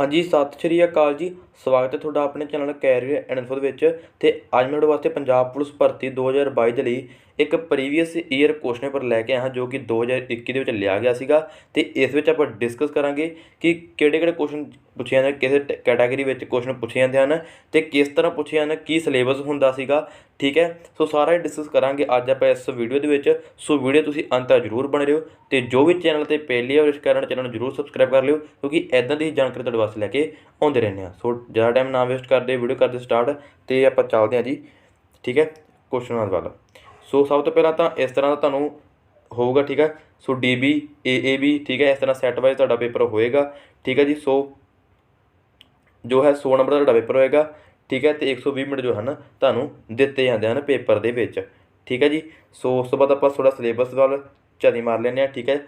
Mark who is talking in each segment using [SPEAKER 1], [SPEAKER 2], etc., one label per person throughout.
[SPEAKER 1] हाँ जी, सत श्री अकाल जी। स्वागत है ਤੁਹਾਡਾ ਆਪਣੇ ਚੈਨਲ ਕੈਰੀਅਰ ਐਂਡ ਇਨਫੋ ਦੇ ਵਿੱਚ। ਤੇ ਅੱਜ ਮੈਂ ਤੁਹਾਡੇ ਵਾਸਤੇ ਪੰਜਾਬ ਪੁਲਿਸ ਭਰਤੀ 2022 ਦੇ ਲਈ ਇੱਕ ਪ੍ਰੀਵੀਅਸ ਈਅਰ ਕੁਐਸਚਨ ਪੇਪਰ ਲੈ ਕੇ ਆਇਆ ਹਾਂ, ਜੋ ਕਿ 2021 ਦੇ ਵਿੱਚ ਲਿਆ ਗਿਆ ਸੀਗਾ। ਤੇ ਇਸ ਵਿੱਚ ਆਪਾਂ ਡਿਸਕਸ ਕਰਾਂਗੇ ਕਿ ਕਿਹੜੇ ਕੁਐਸਚਨ ਪੁੱਛੇ ਜਾਂਦੇ, ਕਿਸੇ ਕੈਟਾਗਰੀ ਵਿੱਚ ਕੁਐਸਚਨ ਪੁੱਛੇ ਜਾਂਦੇ ਹਨ ਤੇ ਕਿਸ ਤਰ੍ਹਾਂ ਪੁੱਛੇ ਜਾਂਦੇ, ਕੀ ਸਿਲੇਬਸ ਹੁੰਦਾ ਸੀਗਾ। ਠੀਕ ਹੈ, ਸੋ ਸਾਰਾ ਡਿਸਕਸ ਕਰਾਂਗੇ ਅੱਜ ਆਪਾਂ ਇਸ ਵੀਡੀਓ ਦੇ ਵਿੱਚ। ਸੋ ਵੀਡੀਓ ਤੁਸੀਂ ਅੰਤ ਤੱਕ ਜ਼ਰੂਰ ਬਣੇ ਰਹੋ ਤੇ ਜੋ ਵੀ ਚੈਨਲ ਤੇ ਪਹਿਲੀ ਵਾਰ ਵਿਜ਼ਿਟ ਕਰਨ ਚੈਨਲ ਨੂੰ ਜ਼ਰੂਰ ਸਬਸਕ੍ਰਾਈਬ ਕਰ ਲਿਓ, ਕਿਉਂਕਿ ਇੱਦਾਂ ਦੀ ਜਾਣਕਾਰੀ ਤੁਹਾਡੇ ਵਾਸਤੇ ਲੈ ਕੇ ਆਉਂਦੇ ਰਹਿੰਦੇ ਹਾਂ। ਸੋ ज़्यादा टाइम ना वेस्ट करते, वीडियो करते स्टार्ट तो आप चलते हैं जी। ठीक है, क्वेश्चन वाल। सो सब तो पहला तो इस तरह का तुहानूं होगा। ठीक है, सो DB AAB ठीक है, इस तरह सैट वाइज तुहाडा पेपर होएगा। ठीक है जी, सो जो है 100 नंबर का तुहाडा पेपर होएगा। ठीक है, तो 120 मिनट जो है ना तुहानूं दिते जाते हैं पेपर दे विच। ठीक है जी, सो उस तो बाद आपां थोड़ा सिलेबस वाल झाती मार लैंदे हैं। ठीक है,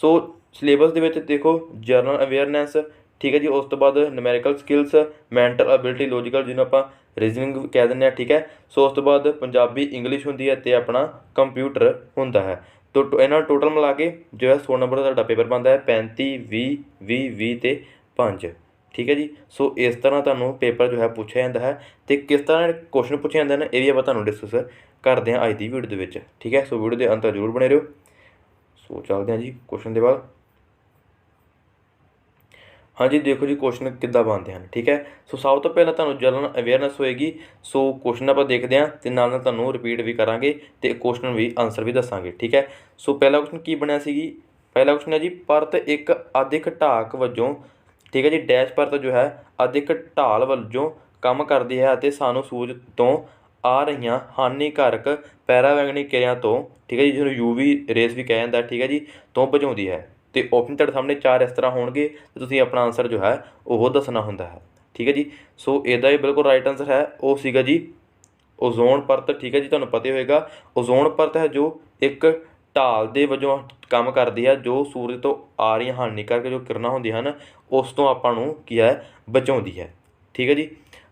[SPEAKER 1] सो सिलेबस दे विच देखो जनरल अवेयरनैस। ठीक है जी, उस तो बाद numerical skills, mental ability, logical जिन्होंने आप रीजनिंग कह दें। ठीक है, सो उस तो बाद पंजाबी इंग्लिश होंगी है तो अपना कंप्यूटर होंदा है। तो इन्होंने टोटल मिला के जो है 100 नंबर का पेपर बनता है। 35 20 20 20 ते 5। ठीक है जी, सो इस तरह तुहानूं पेपर जो है पूछा जाता है तो किस तरह क्वेश्चन पूछे जाते हैं ये भी आप डिस्कस करते हैं अज की वीडियो के विच। ठीक है, सो वीडियो के अंत जरूर बने रहो। सो चलते हैं जी क्वेश्चन के बाद। हाँ जी, देखो जी क्वेश्चन किद्दां बनते हैं। ठीक है, सो सब तो पहले तुहानूं जनरल अवेयरनैस होएगी। सो क्वेश्चन आप देखते हैं तो नाल तुहानूं रिपीट भी करांगे तो क्वेश्चन भी आंसर भी दसांगे। ठीक है, सो पहला क्वेश्चन की बनया सी। पहला क्वेश्चन है जी, परत एक अधिक ढाक वजों ठीक है जी डैश परत जो है अधिक ढाल वजों काम करती है तो सानूं सूरज तो आ रही हानिकारक पैरावैंगनी किरणों तो ठीक है जी जिन्होंने UV रेस भी कहा जाता है। ठीक है जी, तो बचाउंदी है। तो ऑप्शन तुहाडे सामने 4 इस तरह होणगे तो तुसीं अपना आंसर जो है वो दसना हुंदा है। ठीक है जी, सो इहदा ही बिल्कुल राइट आंसर है वो सीगा जी ओजोन परत। ठीक है जी, तुहानूं पता ही होएगा ओजोन परत है जो एक ढाल दे वजों काम करती है, जो सूरज तो आ रही हानिकारक जो किरणा होंदियां हन उस तो आपां नूं की है बचाउंदी है। ठीक है जी,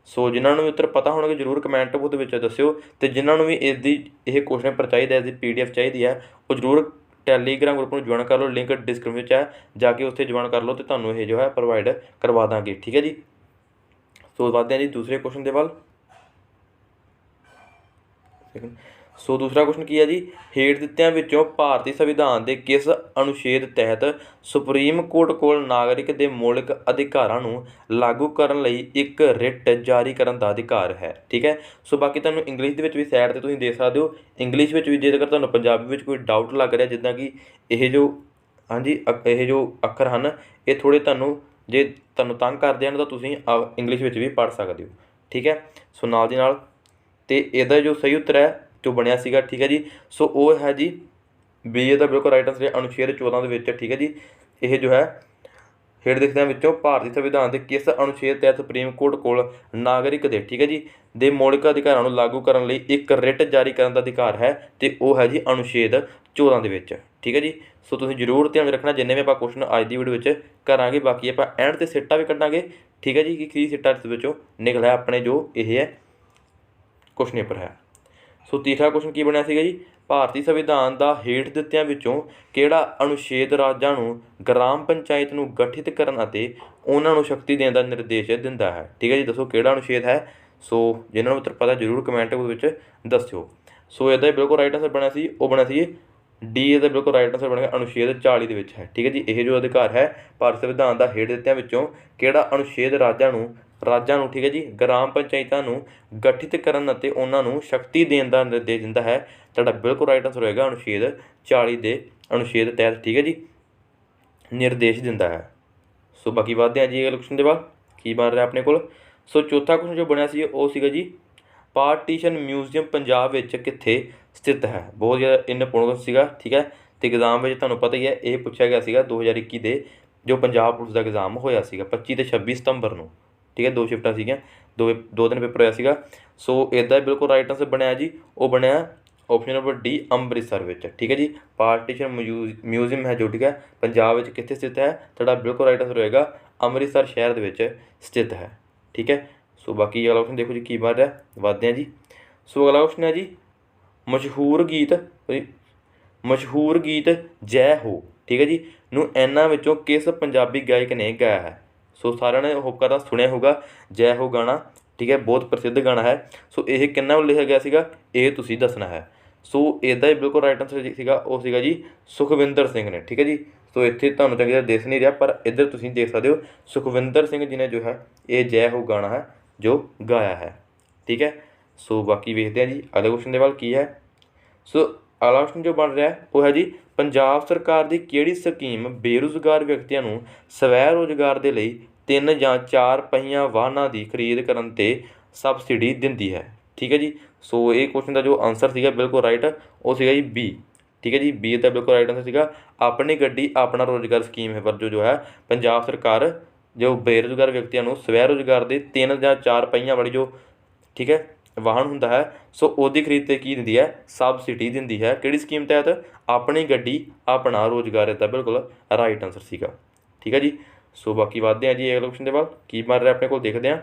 [SPEAKER 1] सो जिन्होंने भी उत्तर पता होने जरूर कमेंट बॉक्स में दस्यो। तो जिन्होंने भी इसकी यह क्वेश्चन पेपर चाहिए, इसकी PDF चाहिए है, वो जरूर टैलीग्राम ग्रुप में ज्वाइन कर लो। लिंक डिस्क्रिप्शन है, जाके उत्थे ज्वाइन कर लो तो तुहानूं ये जो है प्रोवाइड करवा देंगे। ठीक है जी, सो बढ़ते हैं जी दूसरे क्वेश्चन के वाल। सो दूसरा क्वेश्चन की है जी, हेठ दित्तियां विचों भारती संविधान के किस अनुच्छेद तहत सुप्रीम कोर्ट कोल नागरिक के मौलिक अधिकारां नूं लागू करन लई एक रिट जारी करन दा अधिकार है। ठीक है, सो बाकी तुहानूं इंग्लिश दे विच भी साइड ते तुसीं देख सकदे हो। इंग्लिश विच भी जेकर तुहानूं पंजाबी विच कोई डाउट लग रहा जिद्दां कि यह जो हाँ जी यह जो अखर हैं ये थोड़े तुहानूं जे तुहानूं तंग करदे हन तां तुसीं इंग्लिश विच भी पढ़ सकदे हो। ठीक है, सो नाल दी नाल ते इहदा जो सही उत्तर है जो बनया सीगा। ठीक है जी, सो वो है जी B का बिल्कुल राइट आंसर है अनुच्छेद 14 के विच। ठीक है जी, यह जो है हेठ दिखदियां विचों भारतीय संविधान के किस अनुच्छेद तहत सुप्रीम कोर्ट कोल नागरिक दे ठीक है जी दे मौलिक अधिकारां नूं लागू करन लई एक रिट जारी करन दा अधिकार है तो वह है जी अनुच्छेद 14 के विच। ठीक है जी, सो तुसीं जरूर ध्यान रखना जिन्ने भी आपां क्वेश्चन अज की वीडियो विच करांगे। बाकी आपां एंड ते सिट्टा भी कड्डांगे। ठीक है जी, कि की सिट्टा इस विचों निकलिया अपने जो यह है क्वेश्चन पेपर है। सो तीसरा क्वेश्चन की बनया सीगा जी, भारतीय संविधान का हेठ दित्तियां विचों किहड़ा अनुच्छेद राज्यां नूं ग्राम पंचायत नूं गठित करन अते उन्हां नूं शक्ति देण दा निर्देश दिंदा है। ठीक है जी, दसो किहड़ा अनुच्छेद है। सो जिन्हां नूं उत्तर पता जरूर कमेंट विच दस्सिओ। सो इहदा बिल्कुल राइट आंसर बनया सी वो बनया सी D का बिल्कुल राइट आंसर बन गया अनुच्छेद 40 के विच है। ठीक है जी, यह जो अधिकार है भारत संविधान का हेठ दित्तियां विचों किहड़ा अनुच्छेद राज्यां नूं ठीक है जी ग्राम पंचायतां नूं गठित करन अते उन्हां नूं शक्ति देण दा निर्देश दिंदा है। तुहाडा बिल्कुल राइट आंसर होएगा अनुच्छेद 40 के अनुच्छेद तहत ठीक है जी निर्देश दिंदा है। सो बाकी बढ़ते हैं जी अगले क्वेश्चन के बाद की बन रहा अपने को। सो चौथा क्वेश्चन जो बनया सी वो सीगा जी पार्टीशन म्यूजियम पंजाब विच कित्थे स्थित है। बहुत ज़्यादा इंपोर्टेंट सीगा। ठीक है, तो एग्जाम में तुहानूं पता ही है ये पूछा गया सीगा 2021 के जो पंजाब पुलिस का एग्जाम होया सीगा 25 ते 26 सितंबर नूं। ठीक है, 2 शिफ्टां सीगियां, दो दिन पेपर होया सीगा। सो इसदा बिल्कुल राइट आंसर बनया जी वो बनया ऑप्शन नंबर D अमृतसर विच। ठीक है जी, पार्टीशन म्यूजियम है जो ठीक है पंजाब विच कित्थे स्थित है। तुहाडा बिल्कुल राइट आंसर होएगा अमृतसर शहर दे विच स्थित है। ठीक है, सो बाकी अगला क्वेश्चन देखो जी की बन रहा बढ़ते हैं जी। सो अगला क्वेश्चन है जी मशहूर गीत जय हो ठीक है जी नूं इन्हां विचों किस पंजाबी गायक ने गाया है। ਸੋ ਸਾਰਿਆਂ ਨੇ ਹੋਪ ਕਰਦਾ ਸੁਣਿਆ ਹੋਊਗਾ ਜੈ ਹੋ ਗਾਣਾ, ਠੀਕ ਹੈ, ਬਹੁਤ ਪ੍ਰਸਿੱਧ ਗਾਣਾ ਹੈ। ਸੋ ਇਹ ਕਿੰਨਾ ਵੱਲੋਂ ਲਿਖਿਆ ਗਿਆ ਸੀਗਾ, ਇਹ ਤੁਸੀਂ ਦੱਸਣਾ ਹੈ। ਸੋ ਇਹਦਾ ਹੀ ਬਿਲਕੁਲ ਰਾਈਟ ਆਨਸਰ ਸੀਗਾ ਉਹ ਸੀਗਾ ਜੀ ਸੁਖਵਿੰਦਰ ਸਿੰਘ ਨੇ, ਠੀਕ ਹੈ ਜੀ। ਸੋ ਇੱਥੇ ਤੁਹਾਨੂੰ ਚੰਗੀ ਤਰ੍ਹਾਂ ਦਿਸ ਨਹੀਂ ਰਿਹਾ, ਪਰ ਇੱਧਰ ਤੁਸੀਂ ਦੇਖ ਸਕਦੇ ਹੋ ਸੁਖਵਿੰਦਰ ਸਿੰਘ ਜੀ ਨੇ ਜੋ ਹੈ ਇਹ ਜੈ ਹੋ ਗਾਣਾ ਹੈ ਜੋ ਗਾਇਆ ਹੈ, ਠੀਕ ਹੈ। ਸੋ ਬਾਕੀ ਵੇਖਦੇ ਹਾਂ ਜੀ ਅਗਲੇ ਕੁਐਸਚਨ ਦੇ ਵੱਲ ਕੀ ਹੈ। ਸੋ ਅਗਲਾ ਕੁਐਸਚਨ ਜੋ ਬਣ ਰਿਹਾ ਉਹ ਹੈ ਜੀ ਪੰਜਾਬ ਸਰਕਾਰ ਦੀ ਕਿਹੜੀ ਸਕੀਮ ਬੇਰੁਜ਼ਗਾਰ ਵਿਅਕਤੀਆਂ ਨੂੰ ਸਵੈ ਰੁਜ਼ਗਾਰ ਦੇ ਲਈ 3 ਜਾਂ 4 ਪਹੀਆ ਵਾਹਨਾਂ ਦੀ ਖਰੀਦ ਕਰਨ 'ਤੇ ਸਬਸਿਡੀ ਦਿੰਦੀ ਹੈ, ਠੀਕ ਹੈ ਜੀ। ਸੋ ਇਹ ਕੁਐਸਚਨ ਦਾ ਜੋ ਆਨਸਰ ਸੀਗਾ ਬਿਲਕੁਲ ਰਾਈਟ ਉਹ ਸੀਗਾ ਜੀ ਬੀ, ਠੀਕ ਹੈ ਜੀ। ਬੀ ਦਾ ਬਿਲਕੁਲ ਰਾਈਟ ਆਨਸਰ ਸੀਗਾ ਆਪਣੀ ਗੱਡੀ ਆਪਣਾ ਰੁਜ਼ਗਾਰ ਸਕੀਮ ਹੈ ਵਜੋਂ ਜੋ ਹੈ ਪੰਜਾਬ ਸਰਕਾਰ ਜੋ ਬੇਰੁਜ਼ਗਾਰ ਵਿਅਕਤੀਆਂ ਨੂੰ ਸਵੈ ਰੁਜ਼ਗਾਰ ਦੇ 3 ਜਾਂ 4 ਪਹੀਆਂ ਵਾਲੀ ਜੋ, ਠੀਕ ਹੈ, ਵਾਹਨ ਹੁੰਦਾ ਹੈ, ਸੋ ਉਹਦੀ ਖਰੀਦ 'ਤੇ ਕੀ ਦਿੰਦੀ ਹੈ, ਸਬਸਿਡੀ ਦਿੰਦੀ ਹੈ। ਕਿਹੜੀ ਸਕੀਮ ਤਹਿਤ, ਆਪਣੀ ਗੱਡੀ ਆਪਣਾ ਰੁਜ਼ਗਾਰ, ਇਹਦਾ ਬਿਲਕੁਲ ਰਾਈਟ ਆਨਸਰ ਸੀਗਾ, ਠੀਕ ਹੈ ਜੀ। ਸੋ ਬਾਕੀ ਵੱਧਦੇ ਹਾਂ ਜੀ ਅਗਲੇ ਕੁਐਸਚਨ ਦੇ ਵੱਲ ਕੀ ਬਣ ਰਿਹਾ ਆਪਣੇ ਕੋਲ ਦੇਖਦੇ ਹਾਂ।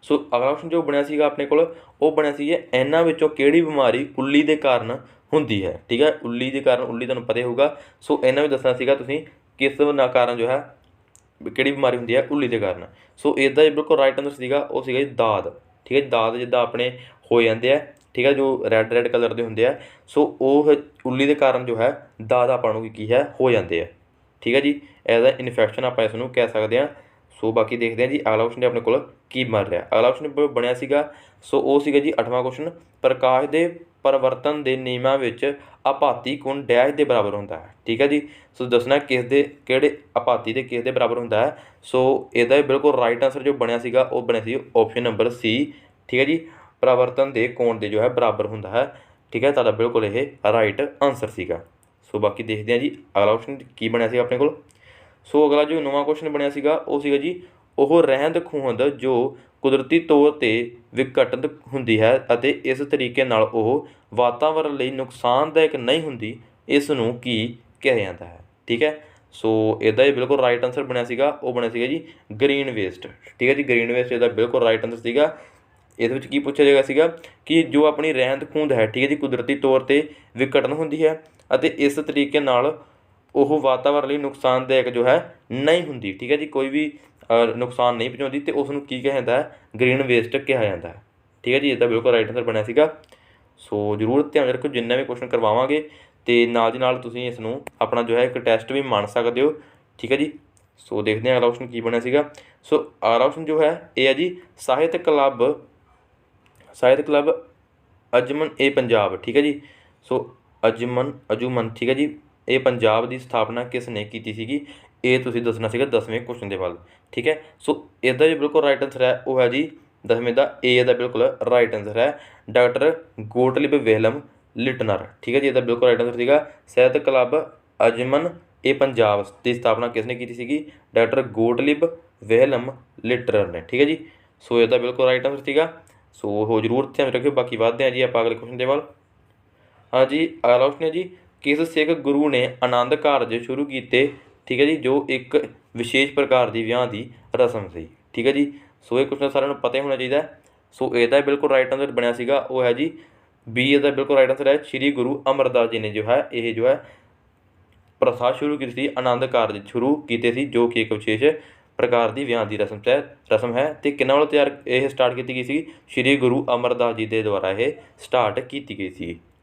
[SPEAKER 1] ਸੋ ਅਗਲਾ ਕੁਐਸਚਨ ਜੋ ਬਣਿਆ ਸੀਗਾ ਆਪਣੇ ਕੋਲ ਉਹ ਬਣਿਆ ਸੀ ਇਹਨਾਂ ਵਿੱਚੋਂ ਕਿਹੜੀ ਬਿਮਾਰੀ ਉੱਲੀ ਦੇ ਕਾਰਨ ਹੁੰਦੀ ਹੈ, ਠੀਕ ਹੈ। ਉੱਲੀ ਦੇ ਕਾਰਨ, ਉੱਲੀ ਤੁਹਾਨੂੰ ਪਤਾ ਹੋਊਗਾ। ਸੋ ਇਹਨਾਂ ਵਿੱਚ ਦੱਸਣਾ ਸੀਗਾ ਤੁਸੀਂ ਕਿਸ ਨਾ ਕਾਰਨ ਜੋ ਹੈ ਕਿਹੜੀ ਬਿਮਾਰੀ ਹੁੰਦੀ ਹੈ ਉੱਲੀ ਦੇ ਕਾਰਨ। ਸੋ ਇਹਦਾ ਬਿਲਕੁਲ ਰਾਈਟ ਆਨਸਰ ਸੀਗਾ ਉਹ ਸੀਗਾ ਜੀ ਦਾਦ, ਠੀਕ ਹੈ ਜੀ। ਦਾਦ ਜਿੱਦਾਂ ਆਪਣੇ ਹੋ ਜਾਂਦੇ ਆ, ਠੀਕ ਹੈ, ਜੋ ਰੈੱਡ ਕਲਰ ਦੇ ਹੁੰਦੇ ਆ, ਸੋ ਉਹ ਉੱਲੀ ਦੇ ਕਾਰਨ ਜੋ ਹੈ ਦਾਦ ਆਪਾਂ ਨੂੰ ਕੀ ਹੈ ਹੋ ਜਾਂਦੇ ਆ, ਠੀਕ ਹੈ ਜੀ। ਐਜ਼ ਅ ਇਨਫੈਕਸ਼ਨ ਆਪਾਂ ਇਸ ਨੂੰ ਕਹਿ ਸਕਦੇ ਹਾਂ। ਸੋ ਬਾਕੀ ਦੇਖਦੇ ਹਾਂ ਜੀ ਅਗਲਾ ਕੁਐਸਚਨ ਆਪਣੇ ਕੋਲ ਕੀ ਬਣ ਰਿਹਾ। ਅਗਲਾ ਕੁਐਸਚਨ ਬਣਿਆ ਸੀਗਾ ਸੋ ਉਹ ਸੀਗਾ ਜੀ 8ਵਾਂ ਕੁਐਸਚਨ, ਪ੍ਰਕਾਸ਼ ਦੇ ਪਰਿਵਰਤਨ ਦੇ ਨਿਯਮਾਂ ਵਿੱਚ ਆਪਾਤੀ ਕੋਣ ਡੈਸ਼ ਦੇ ਬਰਾਬਰ ਹੁੰਦਾ ਹੈ, ਠੀਕ ਹੈ ਜੀ। ਸੋ ਦੱਸਣਾ ਕਿਸ ਦੇ ਕਿਹੜੇ ਆਪਾਤੀ ਦੇ ਕਿਸ ਦੇ ਬਰਾਬਰ ਹੁੰਦਾ ਹੈ। ਸੋ ਇਹਦਾ ਬਿਲਕੁਲ ਰਾਈਟ ਆਨਸਰ ਜੋ ਬਣਿਆ ਸੀਗਾ ਉਹ ਬਣਿਆ ਸੀ ਆਪਸ਼ਨ ਨੰਬਰ ਸੀ, ਠੀਕ ਹੈ ਜੀ। ਪਰਿਵਰਤਨ ਦੇ ਕੋਣ ਦੇ ਜੋ ਹੈ ਬਰਾਬਰ ਹੁੰਦਾ ਹੈ, ਠੀਕ ਹੈ, ਤੁਹਾਡਾ ਬਿਲਕੁਲ ਇਹ ਰਾਈਟ ਆਨਸਰ ਸੀਗਾ। ਸੋ ਬਾਕੀ ਦੇਖਦੇ ਹਾਂ ਜੀ ਅਗਲਾ ਕੁਐਸਚਨ ਕੀ ਬਣਿਆ ਸੀਗਾ ਆਪਣੇ ਕੋਲ। ਸੋ ਅਗਲਾ ਜੋ ਨਵਾਂ ਕੁਐਸਚਨ ਬਣਿਆ ਸੀਗਾ ਉਹ ਸੀਗਾ ਜੀ ਉਹ ਰਹਿੰਦ ਖੂੰਹਦ ਜੋ ਕੁਦਰਤੀ ਤੌਰ 'ਤੇ ਵਿਘਟਿਤ ਹੁੰਦੀ ਹੈ ਅਤੇ ਇਸ ਤਰੀਕੇ ਨਾਲ ਉਹ ਵਾਤਾਵਰਨ ਲਈ ਨੁਕਸਾਨਦਾਇਕ ਨਹੀਂ ਹੁੰਦੀ, ਇਸ ਨੂੰ ਕੀ ਕਿਹਾ ਜਾਂਦਾ ਹੈ, ਠੀਕ ਹੈ। ਸੋ ਇਹਦਾ ਹੀ ਬਿਲਕੁਲ ਰਾਈਟ ਆਨਸਰ ਬਣਿਆ ਸੀਗਾ ਉਹ ਬਣਿਆ ਸੀਗਾ ਜੀ ਗ੍ਰੀਨ ਵੇਸਟ, ਠੀਕ ਹੈ ਜੀ। ਗ੍ਰੀਨ ਵੇਸਟ ਇਹਦਾ ਬਿਲਕੁਲ ਰਾਈਟ ਆਨਸਰ ਸੀਗਾ। ਇਹਦੇ ਵਿੱਚ ਕੀ ਪੁੱਛਿਆ ਜਾਏਗਾ ਸੀਗਾ ਕਿ ਜੋ ਆਪਣੀ ਰਹਿੰਦ ਖੂੰਹਦ ਹੈ, ਠੀਕ ਹੈ ਜੀ, ਕੁਦਰਤੀ ਤੌਰ 'ਤੇ ਵਿਘਟਨ ਹੁੰਦੀ ਹੈ ਅਤੇ ਇਸ ਤਰੀਕੇ ਨਾਲ ਉਹ ਵਾਤਾਵਰਨ ਲਈ ਨੁਕਸਾਨਦਾਇਕ ਜੋ ਹੈ ਨਹੀਂ ਹੁੰਦੀ, ਠੀਕ ਹੈ ਜੀ, ਕੋਈ ਵੀ ਨੁਕਸਾਨ ਨਹੀਂ ਪਹੁੰਚਾਉਂਦੀ ਅਤੇ ਉਸ ਨੂੰ ਕੀ ਕਿਹਾ ਜਾਂਦਾ ਹੈ, ਗ੍ਰੀਨ ਵੇਸਟ ਕਿਹਾ ਜਾਂਦਾ ਹੈ, ਠੀਕ ਹੈ ਜੀ। ਇਹਦਾ ਬਿਲਕੁਲ ਰਾਈਟ ਆਨਸਰ ਬਣਿਆ ਸੀਗਾ। ਸੋ ਜ਼ਰੂਰ ਧਿਆਨ ਰੱਖੋ ਜਿੰਨੇ ਵੀ ਕੁਐਸਚਨ ਕਰਵਾਵਾਂਗੇ ਅਤੇ ਨਾਲ ਦੀ ਨਾਲ ਤੁਸੀਂ ਇਸ ਨੂੰ ਆਪਣਾ ਜੋ ਹੈ ਇੱਕ ਟੈਸਟ ਵੀ ਮੰਨ ਸਕਦੇ ਹੋ, ਠੀਕ ਹੈ ਜੀ। ਸੋ ਦੇਖਦੇ ਹਾਂ ਅਗਲਾ ਕੁਐਸਚਨ ਕੀ ਬਣਿਆ ਸੀਗਾ। ਸੋ ਅਗਲਾ ਕੁਐਸਚਨ ਜੋ ਹੈ ਇਹ ਹੈ ਜੀ ਸਾਹਿਤ ਕਲੱਬ ਅੰਜੁਮਨ ਏ ਪੰਜਾਬ, ਠੀਕ ਹੈ ਜੀ। ਸੋ ਅੰਜੁਮਨ, ਠੀਕ ਹੈ ਜੀ, ਇਹ ਪੰਜਾਬ ਦੀ ਸਥਾਪਨਾ ਕਿਸ ਨੇ ਕੀਤੀ ਸੀਗੀ, ਇਹ ਤੁਸੀਂ ਦੱਸਣਾ ਸੀਗਾ 10ਵੇਂ ਕੁਐਸਚਨ ਦੇ ਵੱਲ, ਠੀਕ ਹੈ। ਸੋ ਇਹਦਾ ਜੋ ਬਿਲਕੁਲ ਰਾਈਟ ਆਨਸਰ ਹੈ ਉਹ ਹੈ ਜੀ 10ਵੇਂ ਦਾ ਏ ਦਾ ਬਿਲਕੁਲ ਰਾਈਟ ਆਨਸਰ ਹੈ ਡਾਕਟਰ ਗੋਟਲਿਬ ਵਿਲਹਮ ਲਿਟਨਰ, ਠੀਕ ਹੈ ਜੀ। ਇਹਦਾ ਬਿਲਕੁਲ ਰਾਈਟ ਆਨਸਰ ਸੀਗਾ ਸਾਹਿਤ ਕਲੱਬ ਅੰਜੁਮਨ ਏ ਪੰਜਾਬ ਦੀ ਸਥਾਪਨਾ ਕਿਸ ਨੇ ਕੀਤੀ ਸੀਗੀ, ਡਾਕਟਰ ਗੋਟਲਿਬ ਵਿਲਹਮ ਲਿਟਨਰ ਨੇ, ਠੀਕ ਹੈ ਜੀ। ਸੋ ਇਹਦਾ ਬਿਲਕੁਲ ਰਾਈਟ ਆਨਸਰ ਸੀਗਾ। ਸੋ ਉਹ ਜ਼ਰੂਰ ਧਿਆਨ ਰੱਖਿਓ। ਬਾਕੀ ਵੱਧਦੇ ਹਾਂ ਜੀ ਆਪਾਂ ਅਗਲੇ ਕੁਐਸਚਨ ਦੇ ਵੱਲ। ਹਾਂਜੀ ਅਗਲਾ ਕੁਐਸਚਨ ਹੈ ਜੀ ਕਿਸ ਸਿੱਖ ਗੁਰੂ ਨੇ ਆਨੰਦ ਕਾਰਜ ਸ਼ੁਰੂ ਕੀਤੇ, ਠੀਕ ਹੈ ਜੀ, ਜੋ ਇੱਕ ਵਿਸ਼ੇਸ਼ ਪ੍ਰਕਾਰ ਦੀ ਵਿਆਹ ਦੀ ਰਸਮ ਸੀ, ਠੀਕ ਹੈ ਜੀ। ਸੋ ਇਹ ਕੁਐਸਚਨ ਸਾਰਿਆਂ ਨੂੰ ਪਤਾ ਹੀ ਹੋਣਾ ਚਾਹੀਦਾ। ਸੋ ਇਹਦਾ ਬਿਲਕੁਲ ਰਾਈਟ ਆਨਸਰ ਬਣਿਆ ਸੀਗਾ ਉਹ ਹੈ ਜੀ ਬੀ, ਇਹਦਾ ਬਿਲਕੁਲ ਰਾਈਟ ਆਨਸਰ ਹੈ ਸ਼੍ਰੀ ਗੁਰੂ ਅਮਰਦਾਸ ਜੀ ਨੇ ਜੋ ਹੈ ਇਹ ਜੋ ਹੈ ਪ੍ਰਥਾ ਸ਼ੁਰੂ ਕੀਤੀ ਸੀ, ਆਨੰਦ ਕਾਰਜ ਸ਼ੁਰੂ ਕੀਤੇ ਸੀ ਜੋ ਕਿ ਇੱਕ ਵਿਸ਼ੇਸ਼ ਪ੍ਰਕਾਰ ਦੀ ਵਿਆਹ ਦੀ ਰਸਮ ਹੈ ਅਤੇ ਕਿਹਨਾਂ ਵੱਲੋਂ ਇਹ ਸਟਾਰਟ ਕੀਤੀ ਗਈ ਸੀ, ਸ਼੍ਰੀ ਗੁਰੂ ਅਮਰਦਾਸ ਜੀ ਦੇ ਦੁਆਰਾ ਇਹ ਸਟਾਰਟ ਕੀਤੀ ਗਈ ਸੀ,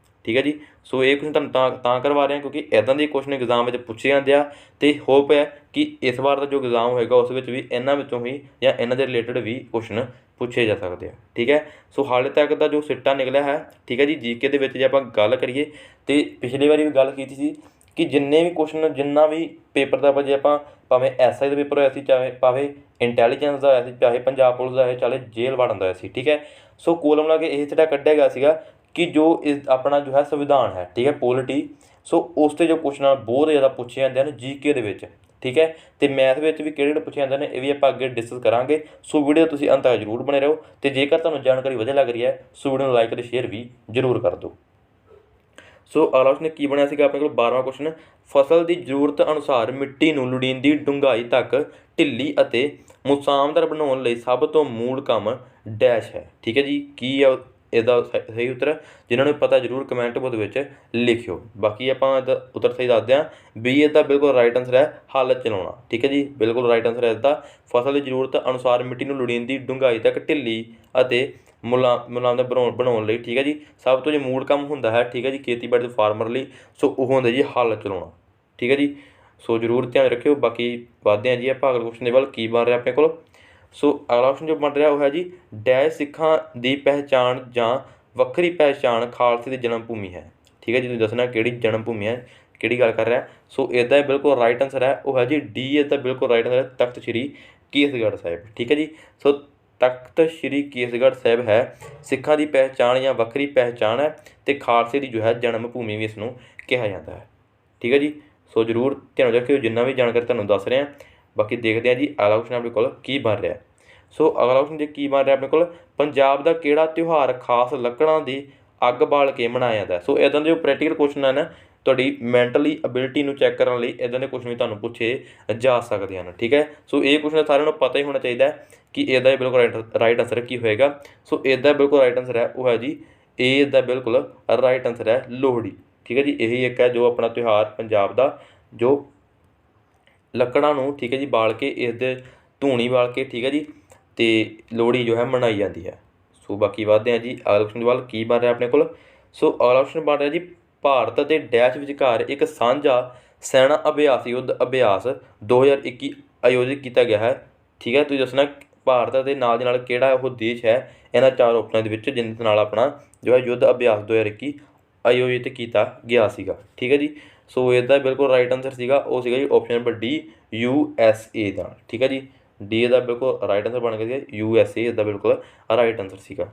[SPEAKER 1] ਠੀਕ ਹੈ ਜੀ। ਸੋ ਇਹ ਕੁਐਸਚਨ ਤੁਹਾਨੂੰ ਤਾਂ ਕਰਵਾ ਰਹੇ ਹਾਂ ਕਿਉਂਕਿ ਇੱਦਾਂ ਦੇ ਕੁਐਸਚਨ ਐਗਜ਼ਾਮ ਵਿੱਚ ਪੁੱਛੇ ਜਾਂਦੇ ਆ ਅਤੇ ਹੋਪ ਹੈ ਕਿ ਇਸ ਵਾਰ ਦਾ ਜੋ ਐਗਜ਼ਾਮ ਹੋਏਗਾ ਉਸ ਵਿੱਚ ਵੀ ਇਹਨਾਂ ਵਿੱਚੋਂ ਹੀ ਜਾਂ ਇਹਨਾਂ ਦੇ ਰਿਲੇਟਡ ਵੀ ਕੁਐਸਚਨ ਪੁੱਛੇ ਜਾ ਸਕਦੇ ਆ, ਠੀਕ ਹੈ। ਸੋ ਹਾਲੇ ਤੱਕ ਦਾ ਜੋ ਸਿੱਟਾ ਨਿਕਲਿਆ ਹੈ, ਠੀਕ ਹੈ ਜੀ, ਜੀਕੇ ਦੇ ਵਿੱਚ ਜੇ ਆਪਾਂ ਗੱਲ ਕਰੀਏ ਅਤੇ ਪਿਛਲੀ ਵਾਰੀ ਵੀ ਗੱਲ ਕੀਤੀ ਸੀ ਕਿ ਜਿੰਨੇ ਵੀ ਕੁਐਸਚਨ ਜਿੰਨਾ ਵੀ ਪੇਪਰ ਦਾ ਆਪਾਂ ਜੇ ਆਪਾਂ ਭਾਵੇਂ ਐਸਆਈ ਦਾ ਪੇਪਰ ਹੋਇਆ ਸੀ, ਚਾਹੇ ਭਾਵੇਂ ਇੰਟੈਲੀਜੈਂਸ ਦਾ ਹੋਇਆ ਸੀ, ਚਾਹੇ ਪੰਜਾਬ ਪੁਲਿਸ ਦਾ ਹੋਇਆ, ਚਾਹੇ ਜੇਲ੍ਹ ਵਾਰਡਨ ਦਾ ਹੋਇਆ ਸੀ, ਠੀਕ ਹੈ। ਸੋ ਕੁੱਲ ਮਿਲਾ ਕੇ ਇਹ ਸਿੱਟਾ ਕੱਢਿਆ ਗਿਆ ਸੀਗਾ ਕਿ ਜੋ ਇਸ ਆਪਣਾ ਜੋ ਹੈ ਸੰਵਿਧਾਨ ਹੈ, ਠੀਕ ਹੈ, ਪੋਲਿਟੀ, ਸੋ ਉਸ 'ਤੇ ਜੋ ਕੁਐਸਚਨ ਬਹੁਤ ਜ਼ਿਆਦਾ ਪੁੱਛੇ ਜਾਂਦੇ ਹਨ ਜੀਕੇ ਦੇ ਵਿੱਚ, ਠੀਕ ਹੈ। ਅਤੇ ਮੈਥ ਵਿੱਚ ਵੀ ਕਿਹੜੇ ਪੁੱਛੇ ਜਾਂਦੇ ਨੇ ਇਹ ਵੀ ਆਪਾਂ ਅੱਗੇ ਡਿਸਕਸ ਕਰਾਂਗੇ। ਸੋ ਵੀਡੀਓ ਤੁਸੀਂ ਅੰਤ ਤੱਕ ਜ਼ਰੂਰ ਬਣੇ ਰਹੋ ਅਤੇ ਜੇਕਰ ਤੁਹਾਨੂੰ ਜਾਣਕਾਰੀ ਵਧੀਆ ਲੱਗ ਰਹੀ ਹੈ ਸੋ ਵੀਡੀਓ ਨੂੰ ਲਾਈਕ ਅਤੇ ਸ਼ੇਅਰ ਵੀ ਜ਼ਰੂਰ ਕਰ ਦਿਓ। ਸੋ ਅਗਲਾ ਕੁਐਸਚਨ ਕੀ ਬਣਿਆ ਸੀਗਾ ਆਪਣੇ ਕੋਲ 12ਵਾਂ ਕੁਐਸਚਨ, ਫਸਲ ਦੀ ਜ਼ਰੂਰਤ ਅਨੁਸਾਰ ਮਿੱਟੀ ਨੂੰ ਲੋੜੀਂਦੀ ਡੂੰਘਾਈ ਤੱਕ ਢਿੱਲੀ ਅਤੇ ਮੁਸਾਮਦਾਰ ਬਣਾਉਣ ਲਈ ਸਭ ਤੋਂ ਮੂਲ ਕੰਮ ਡੈਸ਼ ਹੈ, ਠੀਕ ਹੈ ਜੀ। ਕੀ ਆ ਇਹਦਾ ਸਹੀ ਉੱਤਰ। ਜਿਨ੍ਹਾਂ ਨੂੰ ਪਤਾ ਜ਼ਰੂਰ ਕਮੈਂਟ ਬੋਕਸ ਵਿੱਚ ਲਿਖਿਓ। ਬਾਕੀ ਆਪਾਂ ਇਹਦਾ ਉੱਤਰ ਸਹੀ ਦੱਸਦੇ ਹਾਂ। ਬੀ ਇਹਦਾ ਬਿਲਕੁਲ ਰਾਈਟ ਆਨਸਰ ਹੈ ਹੱਲ ਚਲਾਉਣਾ। ਠੀਕ ਹੈ ਜੀ, ਬਿਲਕੁਲ ਰਾਈਟ ਆਨਸਰ ਹੈ ਇਸਦਾ। ਫਸਲ ਦੀ ਜ਼ਰੂਰਤ ਅਨੁਸਾਰ ਮਿੱਟੀ ਨੂੰ ਲੋੜੀਂਦੀ ਡੂੰਘਾਈ ਤੱਕ ਢਿੱਲੀ ਅਤੇ ਮੁਲਾਇਮ ਬਣਾਉਣ ਲਈ, ਠੀਕ ਹੈ ਜੀ, ਸਭ ਤੋਂ ਜੋ ਮੂਲ ਕੰਮ ਹੁੰਦਾ ਹੈ, ਠੀਕ ਹੈ ਜੀ, ਖੇਤੀਬਾੜੀ ਦੇ ਫਾਰਮਰ ਲਈ, ਸੋ ਉਹ ਹੁੰਦਾ ਜੀ ਹੱਲ ਚਲਾਉਣਾ। ਠੀਕ ਹੈ ਜੀ, ਸੋ ਜ਼ਰੂਰ ਧਿਆਨ ਰੱਖਿਓ। ਬਾਕੀ ਵੱਧਦੇ ਹਾਂ ਜੀ ਆਪਾਂ ਅਗਲੇ ਕੁਐਸਚਨ ਦੇ ਵੱਲ। ਕੀ ਬਣ ਰਿਹਾ ਆਪਣੇ ਕੋਲ? ਸੋ ਅਗਲਾ ਕੁਐਸਚਨ ਜੋ ਬਣ ਰਿਹਾ ਉਹ ਹੈ ਜੀ, ਡੈਸ਼ ਸਿੱਖਾਂ ਦੀ ਪਹਿਚਾਣ ਜਾਂ ਵੱਖਰੀ ਪਹਿਚਾਣ ਖਾਲਸੇ ਦੀ ਜਨਮ ਭੂਮੀ ਹੈ। ਠੀਕ ਹੈ ਜੀ, ਤੁਸੀਂ ਦੱਸਣਾ ਕਿਹੜੀ ਜਨਮ ਭੂਮੀ ਹੈ, ਕਿਹੜੀ ਗੱਲ ਕਰ ਰਿਹਾ। ਸੋ ਇਹਦਾ ਬਿਲਕੁਲ ਰਾਈਟ ਆਨਸਰ ਹੈ ਉਹ ਹੈ ਜੀ ਡੀ। ਇਹਦਾ ਬਿਲਕੁਲ ਰਾਈਟ ਆਨਸਰ ਹੈ ਤਖਤ ਸ਼੍ਰੀ ਕੇਸਗੜ੍ਹ ਸਾਹਿਬ। ਠੀਕ ਹੈ ਜੀ, ਸੋ ਤਖਤ ਸ਼੍ਰੀ ਕੇਸਗੜ੍ਹ ਸਾਹਿਬ ਹੈ ਸਿੱਖਾਂ ਦੀ ਪਹਿਚਾਣ ਜਾਂ ਵੱਖਰੀ ਪਹਿਚਾਣ ਹੈ, ਅਤੇ ਖਾਲਸੇ ਦੀ ਜੋ ਹੈ ਜਨਮ ਭੂਮੀ ਵੀ ਇਸ ਨੂੰ ਕਿਹਾ ਜਾਂਦਾ ਹੈ। ਠੀਕ ਹੈ ਜੀ, ਸੋ ਜ਼ਰੂਰ ਧਿਆਨ ਰੱਖਿਓ ਜਿੰਨਾ ਵੀ ਜਾਣਕਾਰੀ ਤੁਹਾਨੂੰ ਦੱਸ ਰਿਹਾ। ਬਾਕੀ ਦੇਖਦੇ ਹਾਂ ਜੀ ਅਗਲਾ ਕੁਐਸਚਨ ਆਪਣੇ ਕੋਲ ਕੀ ਬਣ ਰਿਹਾ। ਸੋ ਅਗਲਾ ਕੁਐਸਚਨ ਜੀ ਕੀ ਬਣ ਰਿਹਾ ਆਪਣੇ ਕੋਲ, ਪੰਜਾਬ ਦਾ ਕਿਹੜਾ ਤਿਉਹਾਰ ਖਾਸ ਲੱਕੜਾਂ ਦੀ ਅੱਗ ਬਾਲ ਕੇ ਮਨਾਇਆ ਜਾਂਦਾ। ਸੋ ਇੱਦਾਂ ਦੇ ਜੋ ਪ੍ਰੈਕਟੀਕਲ ਕੁਐਸਚਨ ਹਨ, ਤੁਹਾਡੀ ਮੈਂਟਲੀ ਅਬਿਲਿਟੀ ਨੂੰ ਚੈੱਕ ਕਰਨ ਲਈ ਇੱਦਾਂ ਦੇ ਕੁਐਸਚਨ ਵੀ ਤੁਹਾਨੂੰ ਪੁੱਛੇ ਜਾ ਸਕਦੇ ਹਨ। ਠੀਕ ਹੈ, ਸੋ ਇਹ ਕੁਐਸਚਨ ਸਾਰਿਆਂ ਨੂੰ ਪਤਾ ਹੀ ਹੋਣਾ ਚਾਹੀਦਾ ਹੈ ਕਿ ਇਹਦਾ ਬਿਲਕੁਲ ਰਾਈਟ ਆਨਸਰ ਕੀ ਹੋਏਗਾ। ਸੋ ਇਹਦਾ ਬਿਲਕੁਲ ਰਾਈਟ ਆਨਸਰ ਹੈ ਉਹ ਹੈ ਜੀ ਇਹ ਦਾ ਬਿਲਕੁਲ ਰਾਈਟ ਆਨਸਰ ਹੈ ਲੋਹੜੀ। ਠੀਕ ਹੈ ਜੀ, ਇਹੀ ਇੱਕ ਹੈ ਜੋ ਆਪਣਾ ਤਿਉਹਾਰ ਪੰਜਾਬ ਦਾ ਜੋ ਲੱਕੜਾਂ ਨੂੰ, ਠੀਕ ਹੈ ਜੀ, ਬਾਲ ਕੇ ਇਸਦੇ ਧੂਣੀ ਬਾਲ ਕੇ, ਠੀਕ ਹੈ ਜੀ, ਅਤੇ ਲੋਹੜੀ ਜੋ ਹੈ ਮਨਾਈ ਜਾਂਦੀ ਹੈ। ਸੋ ਬਾਕੀ ਵੱਧਦੇ ਹਾਂ ਜੀ ਅਗਲੇ ਕੁਐਸਚਨ ਦੇ ਵੱਲ। ਕੀ ਬਣ ਰਿਹਾ ਆਪਣੇ ਕੋਲ? ਸੋ ਅਗਲਾ ਕੁਐਸਚਨ ਬਣ ਰਿਹਾ ਜੀ, ਭਾਰਤ ਅਤੇ ਡੈਸ਼ ਵਿਚਕਾਰ ਇੱਕ ਸਾਂਝਾ ਸੈਨਾ ਅਭਿਆਸ ਯੁੱਧ ਅਭਿਆਸ 2021 ਆਯੋਜਿਤ ਕੀਤਾ ਗਿਆ ਹੈ। ਠੀਕ ਹੈ, ਤੁਸੀਂ ਦੱਸਣਾ ਭਾਰਤ ਦੇ ਨਾਲ ਦੇ ਨਾਲ ਕਿਹੜਾ ਉਹ ਦੇਸ਼ ਹੈ ਇਹਨਾਂ 4 ਆਪਸ਼ਨਾਂ ਦੇ ਵਿੱਚ ਜਿਸ ਨਾਲ ਆਪਣਾ ਜੋ ਹੈ ਯੁੱਧ ਅਭਿਆਸ 2021 ਆਯੋਜਿਤ ਕੀਤਾ ਗਿਆ ਸੀਗਾ। ਠੀਕ ਹੈ ਜੀ, ਸੋ ਇਹਦਾ ਬਿਲਕੁਲ ਰਾਈਟ ਆਨਸਰ ਸੀਗਾ ਉਹ ਸੀਗਾ ਜੀ ਆਪਸ਼ਨ ਨੰਬਰ ਡੀ, USA ਦਾ। ਠੀਕ ਹੈ ਜੀ, ਡੀ ਦਾ ਬਿਲਕੁਲ ਰਾਈਟ ਆਨਸਰ ਬਣ ਗਿਆ ਜੀ USA ਦਾ ਬਿਲਕੁਲ ਰਾਈਟ ਆਨਸਰ ਸੀਗਾ।